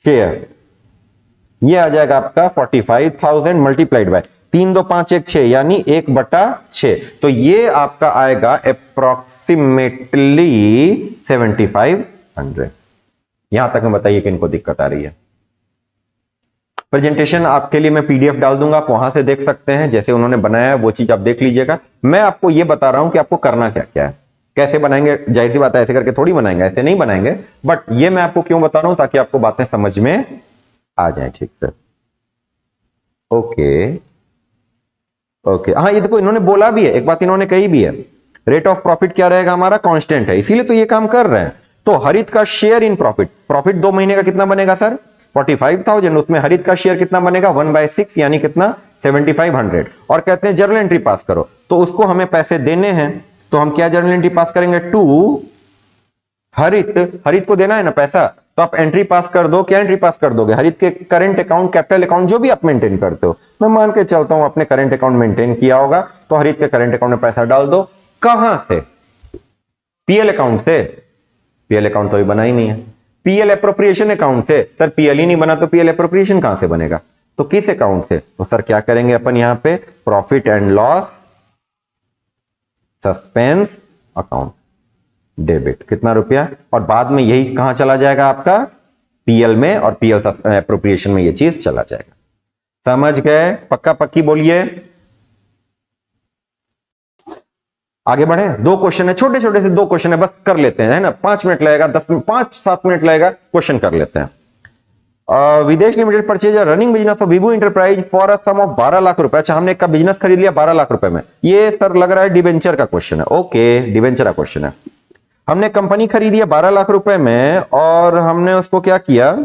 शेयर ये आ जाएगा आपका 45,000 मल्टीप्लाइड बाय 3 2 5 1 6 यानी 1/6। तो ये आपका आएगा अप्रोक्सीमेटली 7,500। यहां तक में बताइए कि इनको दिक्कत आ रही है? प्रेजेंटेशन आपके लिए मैं पीडीएफ डाल दूंगा, आप वहां से देख सकते हैं, जैसे उन्होंने बनाया है वो चीज आप देख लीजिएगा। मैं आपको ये बता रहा हूं कि आपको करना क्या क्या है, कैसे बनाएंगे। जाहिर सी बात है ऐसे करके थोड़ी बनाएंगे, ऐसे नहीं बनाएंगे, बट ये मैं आपको क्यों बता रहा हूं, ताकि आपको बातें समझ में आ जाए ठीक से। ओके ओके, हाँ ये देखो इन्होंने बोला भी है, एक बात इन्होंने कही भी है, रेट ऑफ प्रॉफिट क्या रहेगा हमारा? कांस्टेंट है, इसीलिए तो ये काम कर रहे हैं। तो हरित का शेयर इन प्रॉफिट 2 महीने का कितना बनेगा सर? 45,000। उसमें हरित का शेयर कितना बनेगा? 1/6 यानी कितना? 7,500। और कहते हैं जर्नल एंट्री पास करो, तो उसको हमें पैसे देने हैं, तो हम क्या जर्नल एंट्री पास करेंगे? टू हरित को देना है ना पैसा, तो आप एंट्री पास कर दो। क्या एंट्री पास कर दोगे? हरित के करंट अकाउंट, कैपिटल अकाउंट जो भी आप मेंटेन करते हो, मैं मान के चलता हूं आपने करंट अकाउंट मेंटेन किया होगा, तो हरित के करंट अकाउंट में पैसा डाल दो। कहां से? पीएल अकाउंट से। पीएल अकाउंट तो अभी बना ही नहीं है। पीएल एप्रोप्रिएशन अकाउंट से। सर पीएल ही नहीं बना तो पीएल एप्रोप्रिएशन कहां से बनेगा? तो किस अकाउंट से? तो सर क्या करेंगे अपन यहां पे? Profit and loss suspense account, debit. कितना रुपया? और बाद में यही कहां चला जाएगा आपका? पीएल में, और पीएल एप्रोप्रिएशन में ये चीज चला जाएगा। समझ गए? पक्का पक्की बोलिए। आगे बढ़े, 2 क्वेश्चन है, छोटे छोटे से 2 क्वेश्चन है, बस कर लेते हैं, है ना? 5 मिनट लगेगा, 5-7 मिनट लगेगा, क्वेश्चन कर लेते हैं। Videsh limited purchase running business of Vibhu enterprise for a sum of 12 lakh रुपए। अच्छा, हमने एक का बिजनेस खरीद लिया 12 लाख रुपए में। ये सर लग रहा है डिवेंचर का क्वेश्चन है। ओके, डिवेंचर का क्वेश्चन है। हमने कंपनी खरीदी है 12 लाख रुपए में, और हमने उसको क्या किया?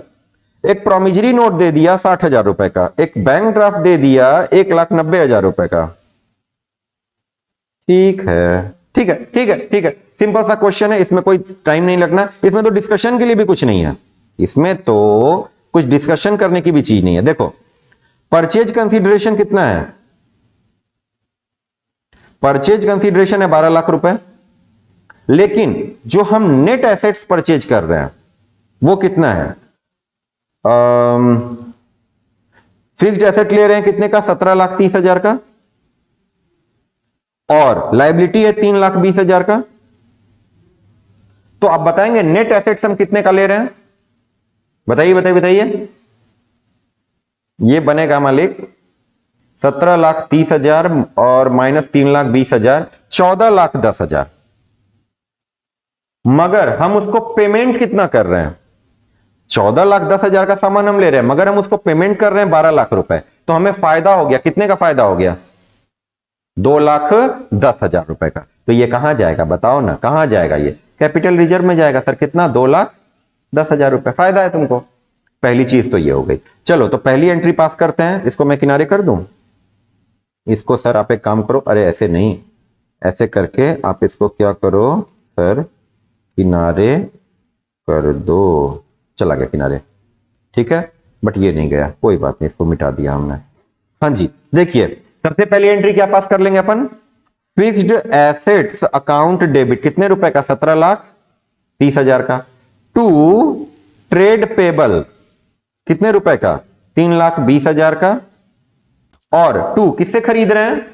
एक प्रोमिजरी नोट दे दिया 60,000 रुपए का, एक बैंक ड्राफ्ट दे दिया 1,90,000 रुपए का। ठीक है, सिंपल सा क्वेश्चन है, इसमें कोई टाइम नहीं लगना, इसमें तो डिस्कशन के लिए भी कुछ नहीं है, इसमें तो कुछ डिस्कशन करने की भी चीज नहीं है। देखो, परचेज कंसीडरेशन कितना है? परचेज कंसीडरेशन है 12 लाख रुपए, लेकिन जो हम नेट एसेट्स परचेज कर रहे हैं वो कितना है? फिक्स्ड एसेट ले रहे हैं कितने का? 17,30,000 का, और लायबिलिटी है 3,20,000 का। तो आप बताएंगे नेट एसेट्स हम कितने का ले रहे हैं? बताइए। ये बनेगा मालिक 17,30,000 और माइनस 3,20,000, 14,10,000। मगर हम उसको पेमेंट कितना कर रहे हैं? 14,10,000 का सामान हम ले रहे हैं, मगर हम उसको पेमेंट कर रहे हैं 12 लाख रुपए। तो हमें फायदा हो गया, कितने का फायदा हो गया? 2,10,000 रुपए का। तो ये कहां जाएगा बताओ ना, कहां जाएगा? ये कैपिटल रिजर्व में जाएगा सर। कितना? 2,10,000 रुपए फायदा है तुमको। पहली चीज तो ये हो गई। चलो, तो पहली एंट्री पास करते हैं। इसको मैं किनारे कर दूं? इसको सर आप एक काम करो, अरे ऐसे नहीं, ऐसे करके आप इसको क्या करो सर, किनारे कर दो। चला गया किनारे, ठीक है, बट ये नहीं गया, कोई बात नहीं, इसको मिटा दिया हमने। हाँ जी, देखिए सबसे पहली एंट्री क्या पास कर लेंगे अपन, फिक्स्ड एसेट्स अकाउंट डेबिट, कितने रुपए का, 17,30,000 का, टू ट्रेड पेबल कितने रुपए का, 3,20,000 का, और टू किससे खरीद रहे हैं,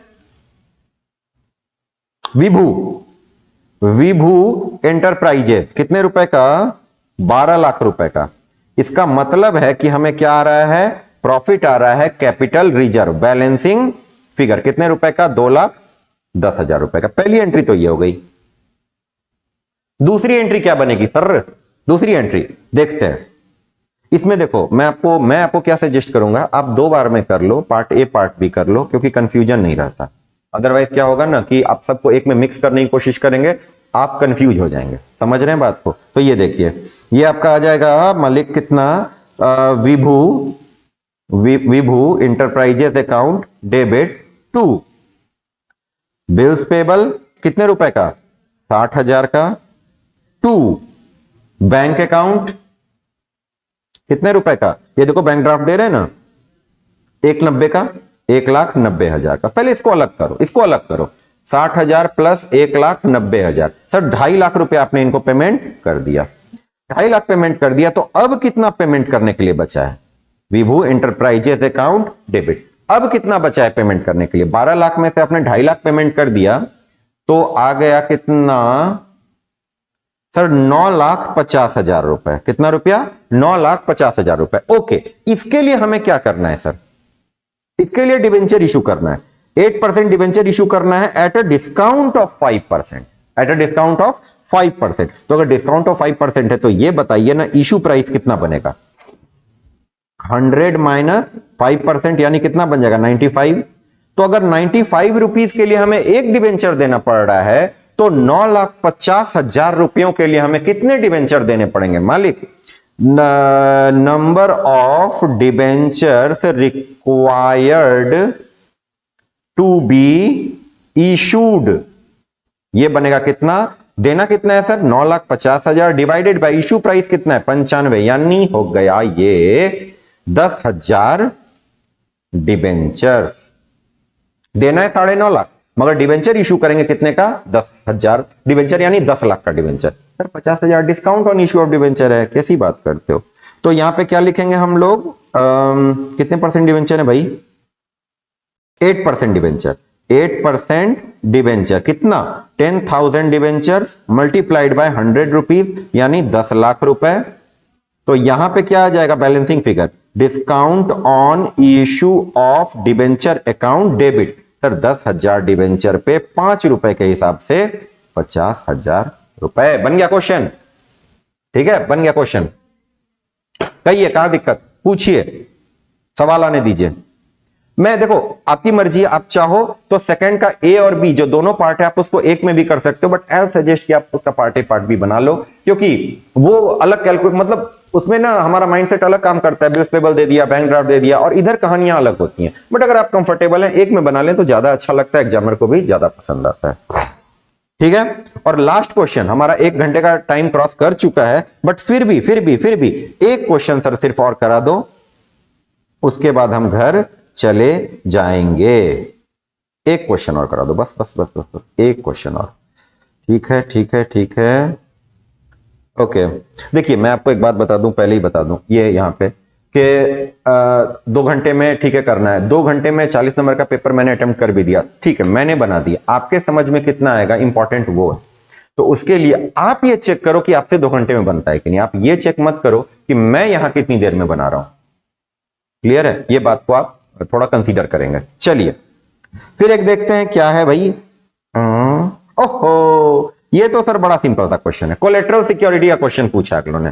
विभू, विभू एंटरप्राइजेस कितने रुपए का, 12 लाख रुपए का। इसका मतलब है कि हमें क्या आ रहा है, प्रॉफिट आ रहा है कैपिटल रिजर्व, बैलेंसिंग फिगर कितने रुपए का, 2,10,000 रुपए का। पहली एंट्री तो ये हो गई। दूसरी एंट्री क्या बनेगी सर, दूसरी एंट्री देखते हैं। इसमें देखो मैं आपको क्या सजेस्ट करूंगा, आप 2 बार में कर लो, पार्ट ए पार्ट बी कर लो, क्योंकि कंफ्यूजन नहीं रहता। अदरवाइज क्या होगा ना कि आप सबको एक में मिक्स करने की कोशिश करेंगे, आप कंफ्यूज हो जाएंगे। समझ रहे हैं बात को? तो ये देखिए, ये आपका आ जाएगा मालिक कितना, Vibhu enterprises account debit to bills payable कितने रुपए का, 60,000 का, टू बैंक अकाउंट कितने रुपए का, ये देखो बैंक ड्राफ्ट दे रहे हैं ना, 190 का, 1,90,000 का। पहले इसको अलग करो, इसको अलग करो, 60,000 प्लस 1,90,000, सर 2.5 लाख रुपए आपने इनको पेमेंट कर दिया, 2.5 लाख पेमेंट कर दिया। तो अब कितना पेमेंट करने के लिए बचा है, विभू एंटरप्राइजेस अकाउंट डेबिट, अब कितना बचा है पेमेंट करने के लिए, 12 लाख में से आपने 2.5 लाख पेमेंट कर दिया, तो आ गया कितना सर, 9,50,000 रुपए। कितना रुपया, 9,50,000 रुपए। ओके, इसके लिए हमें क्या करना है सर, इसके लिए डिवेंचर इशू करना है, 8% डिवेंचर इशू करना है at a discount of 5%, at a discount of 5%। तो अगर डिस्काउंट ऑफ 5% है तो ये बताइए ना, इशू प्राइस कितना बनेगा, 100 माइनस 5% यानी कितना बन जाएगा, 95। तो अगर 95 रुपीज के लिए हमें एक डिवेंचर देना पड़ रहा है, तो 9,50,000 रुपयों के लिए हमें कितने डिवेंचर देने पड़ेंगे मालिक, number of debentures required to be issued, ये बनेगा कितना, देना कितना है sir, 9,50,000 divided by issue price कितना है, 95, यानी हो गया ये 10,000 डिवेंचर्स। देना है 9.5 लाख, मगर डिवेंचर इशू करेंगे कितने का, 10,000 डिवेंचर, यानी 10 लाख का debenture. Sir 50,000 discount on issue of debenture है, कैसी बात करते हो। तो यहां पे क्या लिखेंगे हम लोग, कितने परसेंट डिवेंचर है भाई, 8% डिवेंचर, 8% डिवेंचर कितना, 10,000 डिवेंचर्स मल्टीप्लाइड बाय 100 रुपीज, यानी 10 लाख रुपए। तो यहां पे क्या आ जाएगा balancing figure, discount on issue of debenture account debit. Sir 10,000 debenture पे 5 रुपए के हिसाब से 50,000 रुपए। बन गया क्वेश्चन, ठीक है, बन गया क्वेश्चन। कहिए कहां दिक्कत, पूछिए, सवाल आने दीजिए। मैं देखो आपकी मर्जी है, आप चाहो तो सेकंड का ए और बी जो दोनों पार्ट है आप उसको एक में भी कर सकते हो, बट आई सजेस्ट कि आप उसका पार्ट ए पार्ट बी बना लो, क्योंकि वो अलग कैलकुलेट, मतलब उसमें ना हमारा माइंडसेट अलग काम करता है, बिल्स पेबल दे दिया, बैंक ड्राफ्ट दे दिया, और इधर कहानियां अलग होती हैं। बट अगर आप कंफर्टेबल हैं एक में बना लें तो ज्यादा अच्छा लगता है, एग्जामिनर को भी ज्यादा पसंद आता है, ठीक है। और लास्ट क्वेश्चन, हमारा 1 घंटे का टाइम क्रॉस कर चुका है, बट फिर भी एक क्वेश्चन सर सिर्फ और करा दो, उसके बाद हम घर चले जाएंगे। एक क्वेश्चन और करा दो, बस बस बस बस, बस एक क्वेश्चन और, ठीक है ठीक है ठीक है, ओके। देखिए मैं आपको एक बात बता दूं, पहले ही बता दूं, ये यहां पे कि 2 घंटे में ठीक है करना है, 2 घंटे में 40 नंबर का पेपर मैंने अटेम्प्ट कर भी दिया, ठीक है, मैंने बना दिया, आपके समझ में कितना आएगा इंपॉर्टेंट वो है। तो उसके लिए आप ये चेक करो कि आपसे 2 घंटे में बनता है कि नहीं, आप ये चेक मत करो कि मैं यहां कितनी देर में बना रहा हूं। क्लियर है, ये बात को आप थोड़ा कंसीडर करेंगे। चलिए फिर एक देखते हैं क्या है भाई, ओहो ये तो सर बड़ा सिंपल सा क्वेश्चन है, कोलेटरल सिक्योरिटी का क्वेश्चन पूछा अगलों ने,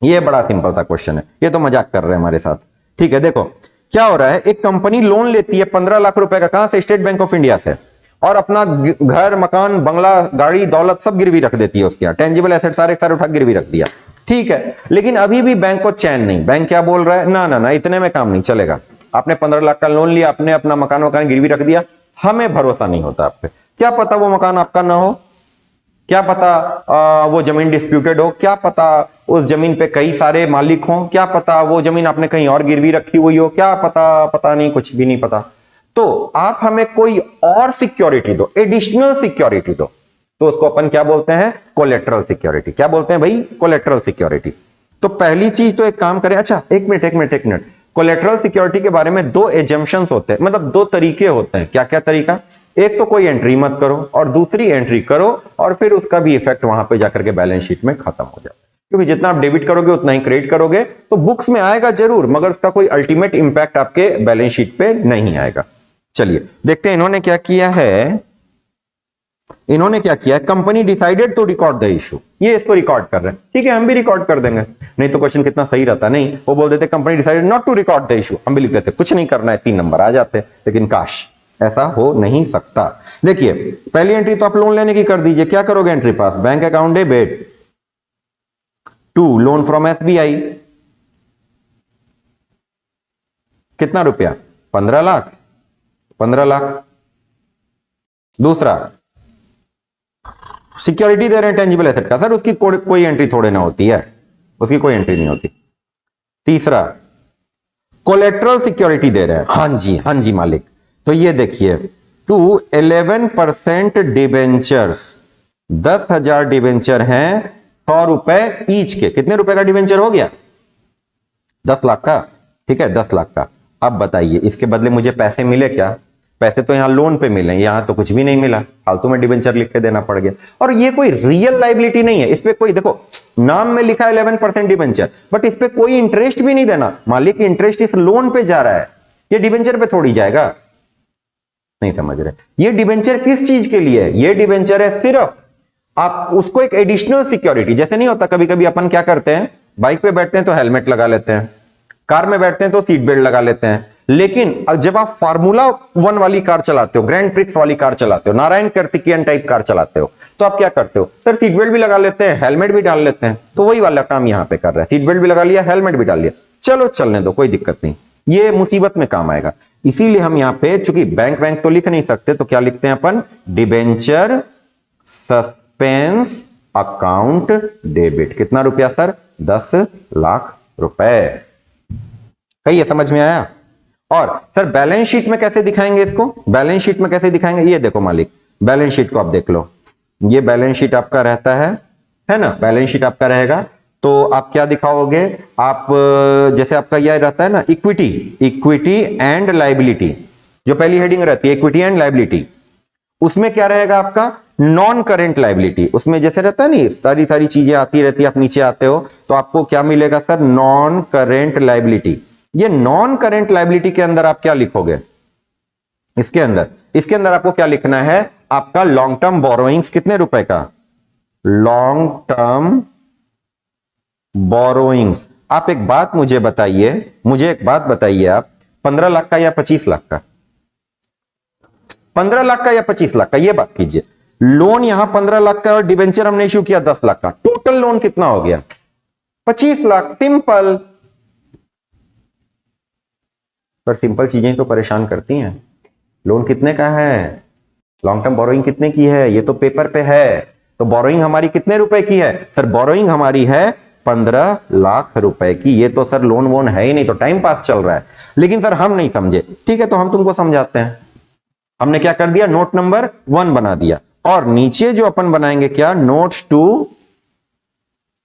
ये बड़ा सिंपल सा क्वेश्चन है, ये तो मजाक कर रहे हैं हमारे साथ, ठीक है। देखो क्या हो रहा है, एक कंपनी लोन लेती है 15 लाख रुपए का, कहां से, स्टेट बैंक ऑफ इंडिया से, और अपना घर मकान बंगला गाड़ी दौलत सब गिरवी रख देती है, उसके यहाँ टेंजिबल एसेट सारे उठा गिरवी रख दिया, ठीक है। लेकिन अभी भी बैंक को चैन नहीं, बैंक क्या बोल रहा है, ना ना ना इतने में काम नहीं चलेगा, आपने 15 लाख का लोन लिया, आपने अपना मकान गिरवी रख दिया, हमें भरोसा नहीं होता आप पे, क्या पता वो मकान आपका ना हो, क्या पता वो जमीन डिस्प्यूटेड हो, क्या पता उस जमीन पे कई सारे मालिक हों, क्या पता वो जमीन आपने कहीं और गिरवी रखी हुई हो, क्या पता, पता नहीं, कुछ भी नहीं पता। तो आप हमें कोई और सिक्योरिटी दो, एडिशनल सिक्योरिटी दो, तो उसको अपन क्या बोलते हैं? Collateral security. क्या बोलते हैं भाई? Collateral security. तो पहली चीज तो एक काम करें, अच्छा एक मिनट, कोलेटरल सिक्योरिटी के बारे में दो एजम्पशंस होते हैं, मतलब दो तरीके होते हैं। क्या क्या तरीका? एक तो कोई एंट्री मत करो और दूसरी एंट्री करो और फिर उसका भी इफेक्ट वहां पे जाकर के बैलेंस शीट में खत्म हो जाए। क्योंकि जितना आप डेबिट करोगे उतना ही क्रेडिट करोगे, तो बुक्स में आएगा जरूर, मगर उसका कोई अल्टीमेट इंपैक्ट आपके बैलेंस शीट पे नहीं आएगा। चलिए देखते हैं इन्होंने क्या किया है। Company decided to record the issue, ये इसको रिकॉर्ड कर रहे हैं, ठीक है, हम भी रिकॉर्ड कर देंगे। नहीं तो क्वेश्चन कितना सही रहता, नहीं वो बोल देते company decided not to record the issue, हम भी लिख देते कुछ नहीं करना है, 3 नंबर आ जाते। लेकिन काश ऐसा हो नहीं सकता। देखिए पहली एंट्री तो आप लोन लेने की कर दीजिए। क्या करोगे entry pass? Bank account debit to loan from SBI, कितना रुपया? 15 लाख। 15 लाख। दूसरा सिक्योरिटी दे रहे हैं टेंजिबल एसेट का, सर उसकी कोई एंट्री थोड़े ना होती है, उसकी कोई एंट्री नहीं होती। तीसरा कोलेट्रल सिक्योरिटी दे रहे हैं, हाँ जी मालिक। तो ये देखिए टू 11% डिबेंचर्स, 10,000 डिबेंचर हैं, 100 रुपए ईच के। कितने रुपए का डिबेंचर हो गया? 10 लाख का, ठीक है, 10 लाख का। अब बताइए इसके बदले मुझे पैसे मिले क्या? पैसे तो यहां लोन पे मिले, यहां तो कुछ भी नहीं मिला, फालतू में डिबेंचर लिख के देना पड़ गया। और ये कोई रियल लाइबिलिटी नहीं है, इस पे कोई, देखो नाम में लिखा है 11% डिबेंचर, बट इस पे कोई इंटरेस्ट भी नहीं देना। मालिक इंटरेस्ट इस लोन पे जा रहा है, ये डिबेंचर पे थोड़ी जाएगा। नहीं समझ रहे? ये डिबेंचर किस चीज के लिए है? ये डिबेंचर है सिर्फ आप उसको एक एडिशनल सिक्योरिटी, जैसे नहीं होता कभी कभी अपन क्या करते हैं, बाइक पे बैठते हैं तो हेलमेट लगा लेते हैं, कार में बैठते हैं तो सीट बेल्ट लगा लेते हैं, लेकिन जब आप फार्मूला 1 वाली कार चलाते हो, ग्रैंड प्रिक्स वाली कार चलाते हो, नारायण कार्तिकेयन टाइप कार चलाते हो, तो आप क्या करते हो? सर सीट बेल्ट भी लगा लेते हैं, हेलमेट भी डाल लेते हैं। तो वही वाला काम यहां पे कर रहा है, सीट बेल्ट भी लगा लिया, हेलमेट भी डाल लिया, चलो चलने दो, कोई दिक्कत नहीं, ये मुसीबत में काम आएगा। इसीलिए हम यहां पे चूंकि बैंक तो लिख नहीं सकते, तो क्या लिखते हैं अपन? Debenture suspense account debit. कितना रुपया सर? 10 लाख रुपए। कही समझ में आया? और सर बैलेंस शीट में कैसे दिखाएंगे इसको? बैलेंस शीट में कैसे दिखाएंगे? ये देखो मालिक, बैलेंस शीट को आप देख लो, ये बैलेंस शीट आपका रहता है ना, बैलेंस शीट आपका रहेगा। तो आप क्या दिखाओगे? आप जैसे आपका यह रहता है ना, इक्विटी एंड लाइबिलिटी, जो पहली हेडिंग रहती है इक्विटी एंड लाइबिलिटी, उसमें क्या रहेगा आपका? Non current liability. उसमें जैसे रहता है नहीं, सारी चीजें आती रहती है, आप नीचे आते हो तो आपको क्या मिलेगा सर? Non current liability. ये नॉन करेंट लाइबिलिटी के अंदर आप क्या लिखोगे? इसके अंदर आपको क्या लिखना है? आपका लॉन्ग टर्म बोरोइंग्स, कितने रुपए का? Long term borrowings. आप एक बात मुझे बताइए, आप 15 लाख का या 25 लाख का? 15 लाख का या 25 लाख का, ये बात कीजिए। लोन यहां 15 लाख का और डिबेंचर हमने इश्यू किया 10 लाख का, टोटल लोन कितना हो गया? 25 लाख। सिंपल। पर सिंपल चीजें तो परेशान करती हैं। लोन कितने का है? लॉन्ग टर्म बोरोइंग कितने की है? ये तो पेपर पे है। तो बोरोइंग हमारी कितने रुपए की है? सर बोरोइंग हमारी है 15 लाख रुपए की। ये तो सर लोन वोन है ही नहीं, तो टाइम पास चल रहा है। लेकिन सर हम नहीं समझे, ठीक है, तो हम तुमको समझाते हैं। हमने क्या कर दिया? नोट नंबर 1 बना दिया, और नीचे जो अपन बनाएंगे क्या? Notes to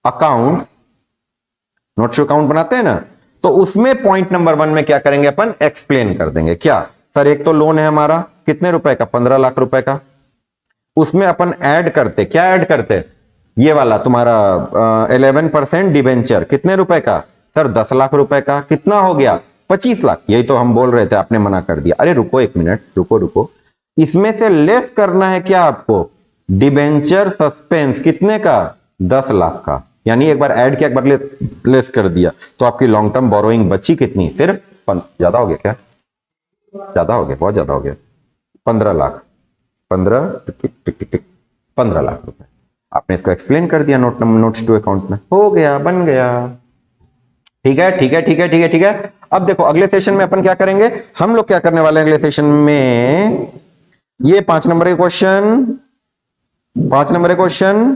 account. Notes to account बनाते हैं ना, तो उसमें पॉइंट नंबर 1 में क्या करेंगे अपन? एक्सप्लेन कर देंगे। क्या सर? एक तो लोन है हमारा कितने रुपए का? 15 लाख रुपए का। उसमें अपन ऐड करते, क्या ऐड करते? ये वाला तुम्हारा 11% डिबेंचर, कितने रुपए का? सर 10 लाख रुपए का। कितना हो गया? 25 लाख। यही तो हम बोल रहे थे, आपने मना कर दिया। अरे रुको एक मिनट, रुको, इसमें से लेस करना है क्या आपको? डिबेंचर सस्पेंस कितने का? 10 लाख का। यानी एक बार ऐड किया, एक बार लेस कर दिया, तो आपकी लॉन्ग टर्म बोरोइंग बची कितनी? सिर्फ ज्यादा हो गया क्या? ज्यादा हो गया, बहुत ज्यादा हो गया। 15 लाख, 15 लाख रुपए। आपने इसको एक्सप्लेन कर दिया नोट्स टू अकाउंट में, हो गया, बन गया। ठीक है। अब देखो अगले सेशन में अपन क्या करेंगे? हम लोग क्या करने वाले हैं अगले सेशन में? ये 5 नंबर के question, 5 number question,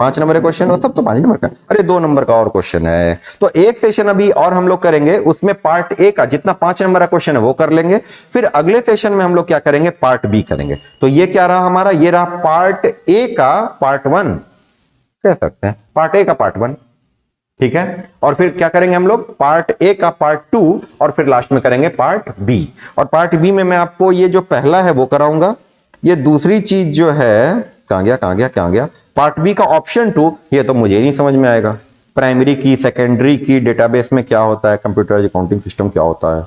5 number question, और सब तो 5 नंबर का, अरे 2 नंबर का और क्वेश्चन है। तो एक सेशन अभी और हम लोग करेंगे, उसमें पार्ट ए का जितना 5 नंबर का क्वेश्चन है वो कर लेंगे, फिर अगले सेशन में हम लोग क्या करेंगे, पार्ट बी करेंगे। तो ये क्या रहा हमारा, ये रहा पार्ट ए का पार्ट 1 कह सकते हैं, पार्ट ए का पार्ट 1, ठीक है। और फिर क्या करेंगे हम लोग, पार्ट ए का पार्ट 2, और फिर लास्ट में करेंगे पार्ट बी। और पार्ट बी में मैं आपको ये जो पहला है वो कराऊंगा, ये दूसरी चीज जो है, कहां गया, पार्ट बी का ऑप्शन 2, ये तो मुझे नहीं समझ में आएगा। प्राइमरी की, सेकेंडरी की, डेटाबेस में क्या होता है, कंप्यूटर अकाउंटिंग सिस्टम क्या होता है,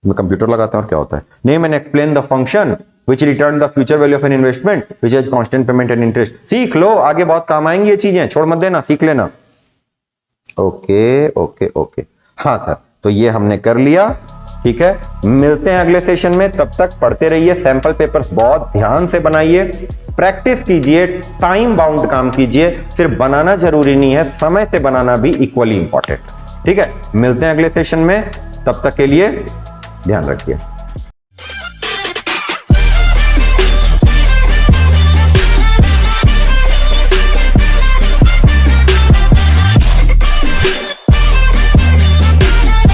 मैं कंप्यूटर लगाता हूं और क्या होता है, name and explain the function which return the future value of an investment which has constant payment and interest। सीख लो, आगे बहुत काम आएंगी ये चीजें, छोड़ मत देना, सीख लेना। ओके। हाँ सर, तो ये हमने कर लिया, ठीक है। मिलते हैं अगले सेशन में, तब तक पढ़ते रहिए, सैंपल पेपर्स बहुत ध्यान से बनाइए, प्रैक्टिस कीजिए, टाइम बाउंड काम कीजिए, सिर्फ बनाना जरूरी नहीं है, समय से बनाना भी इक्वली इंपॉर्टेंट, ठीक है। मिलते हैं अगले सेशन में, तब तक के लिए ध्यान रखिए।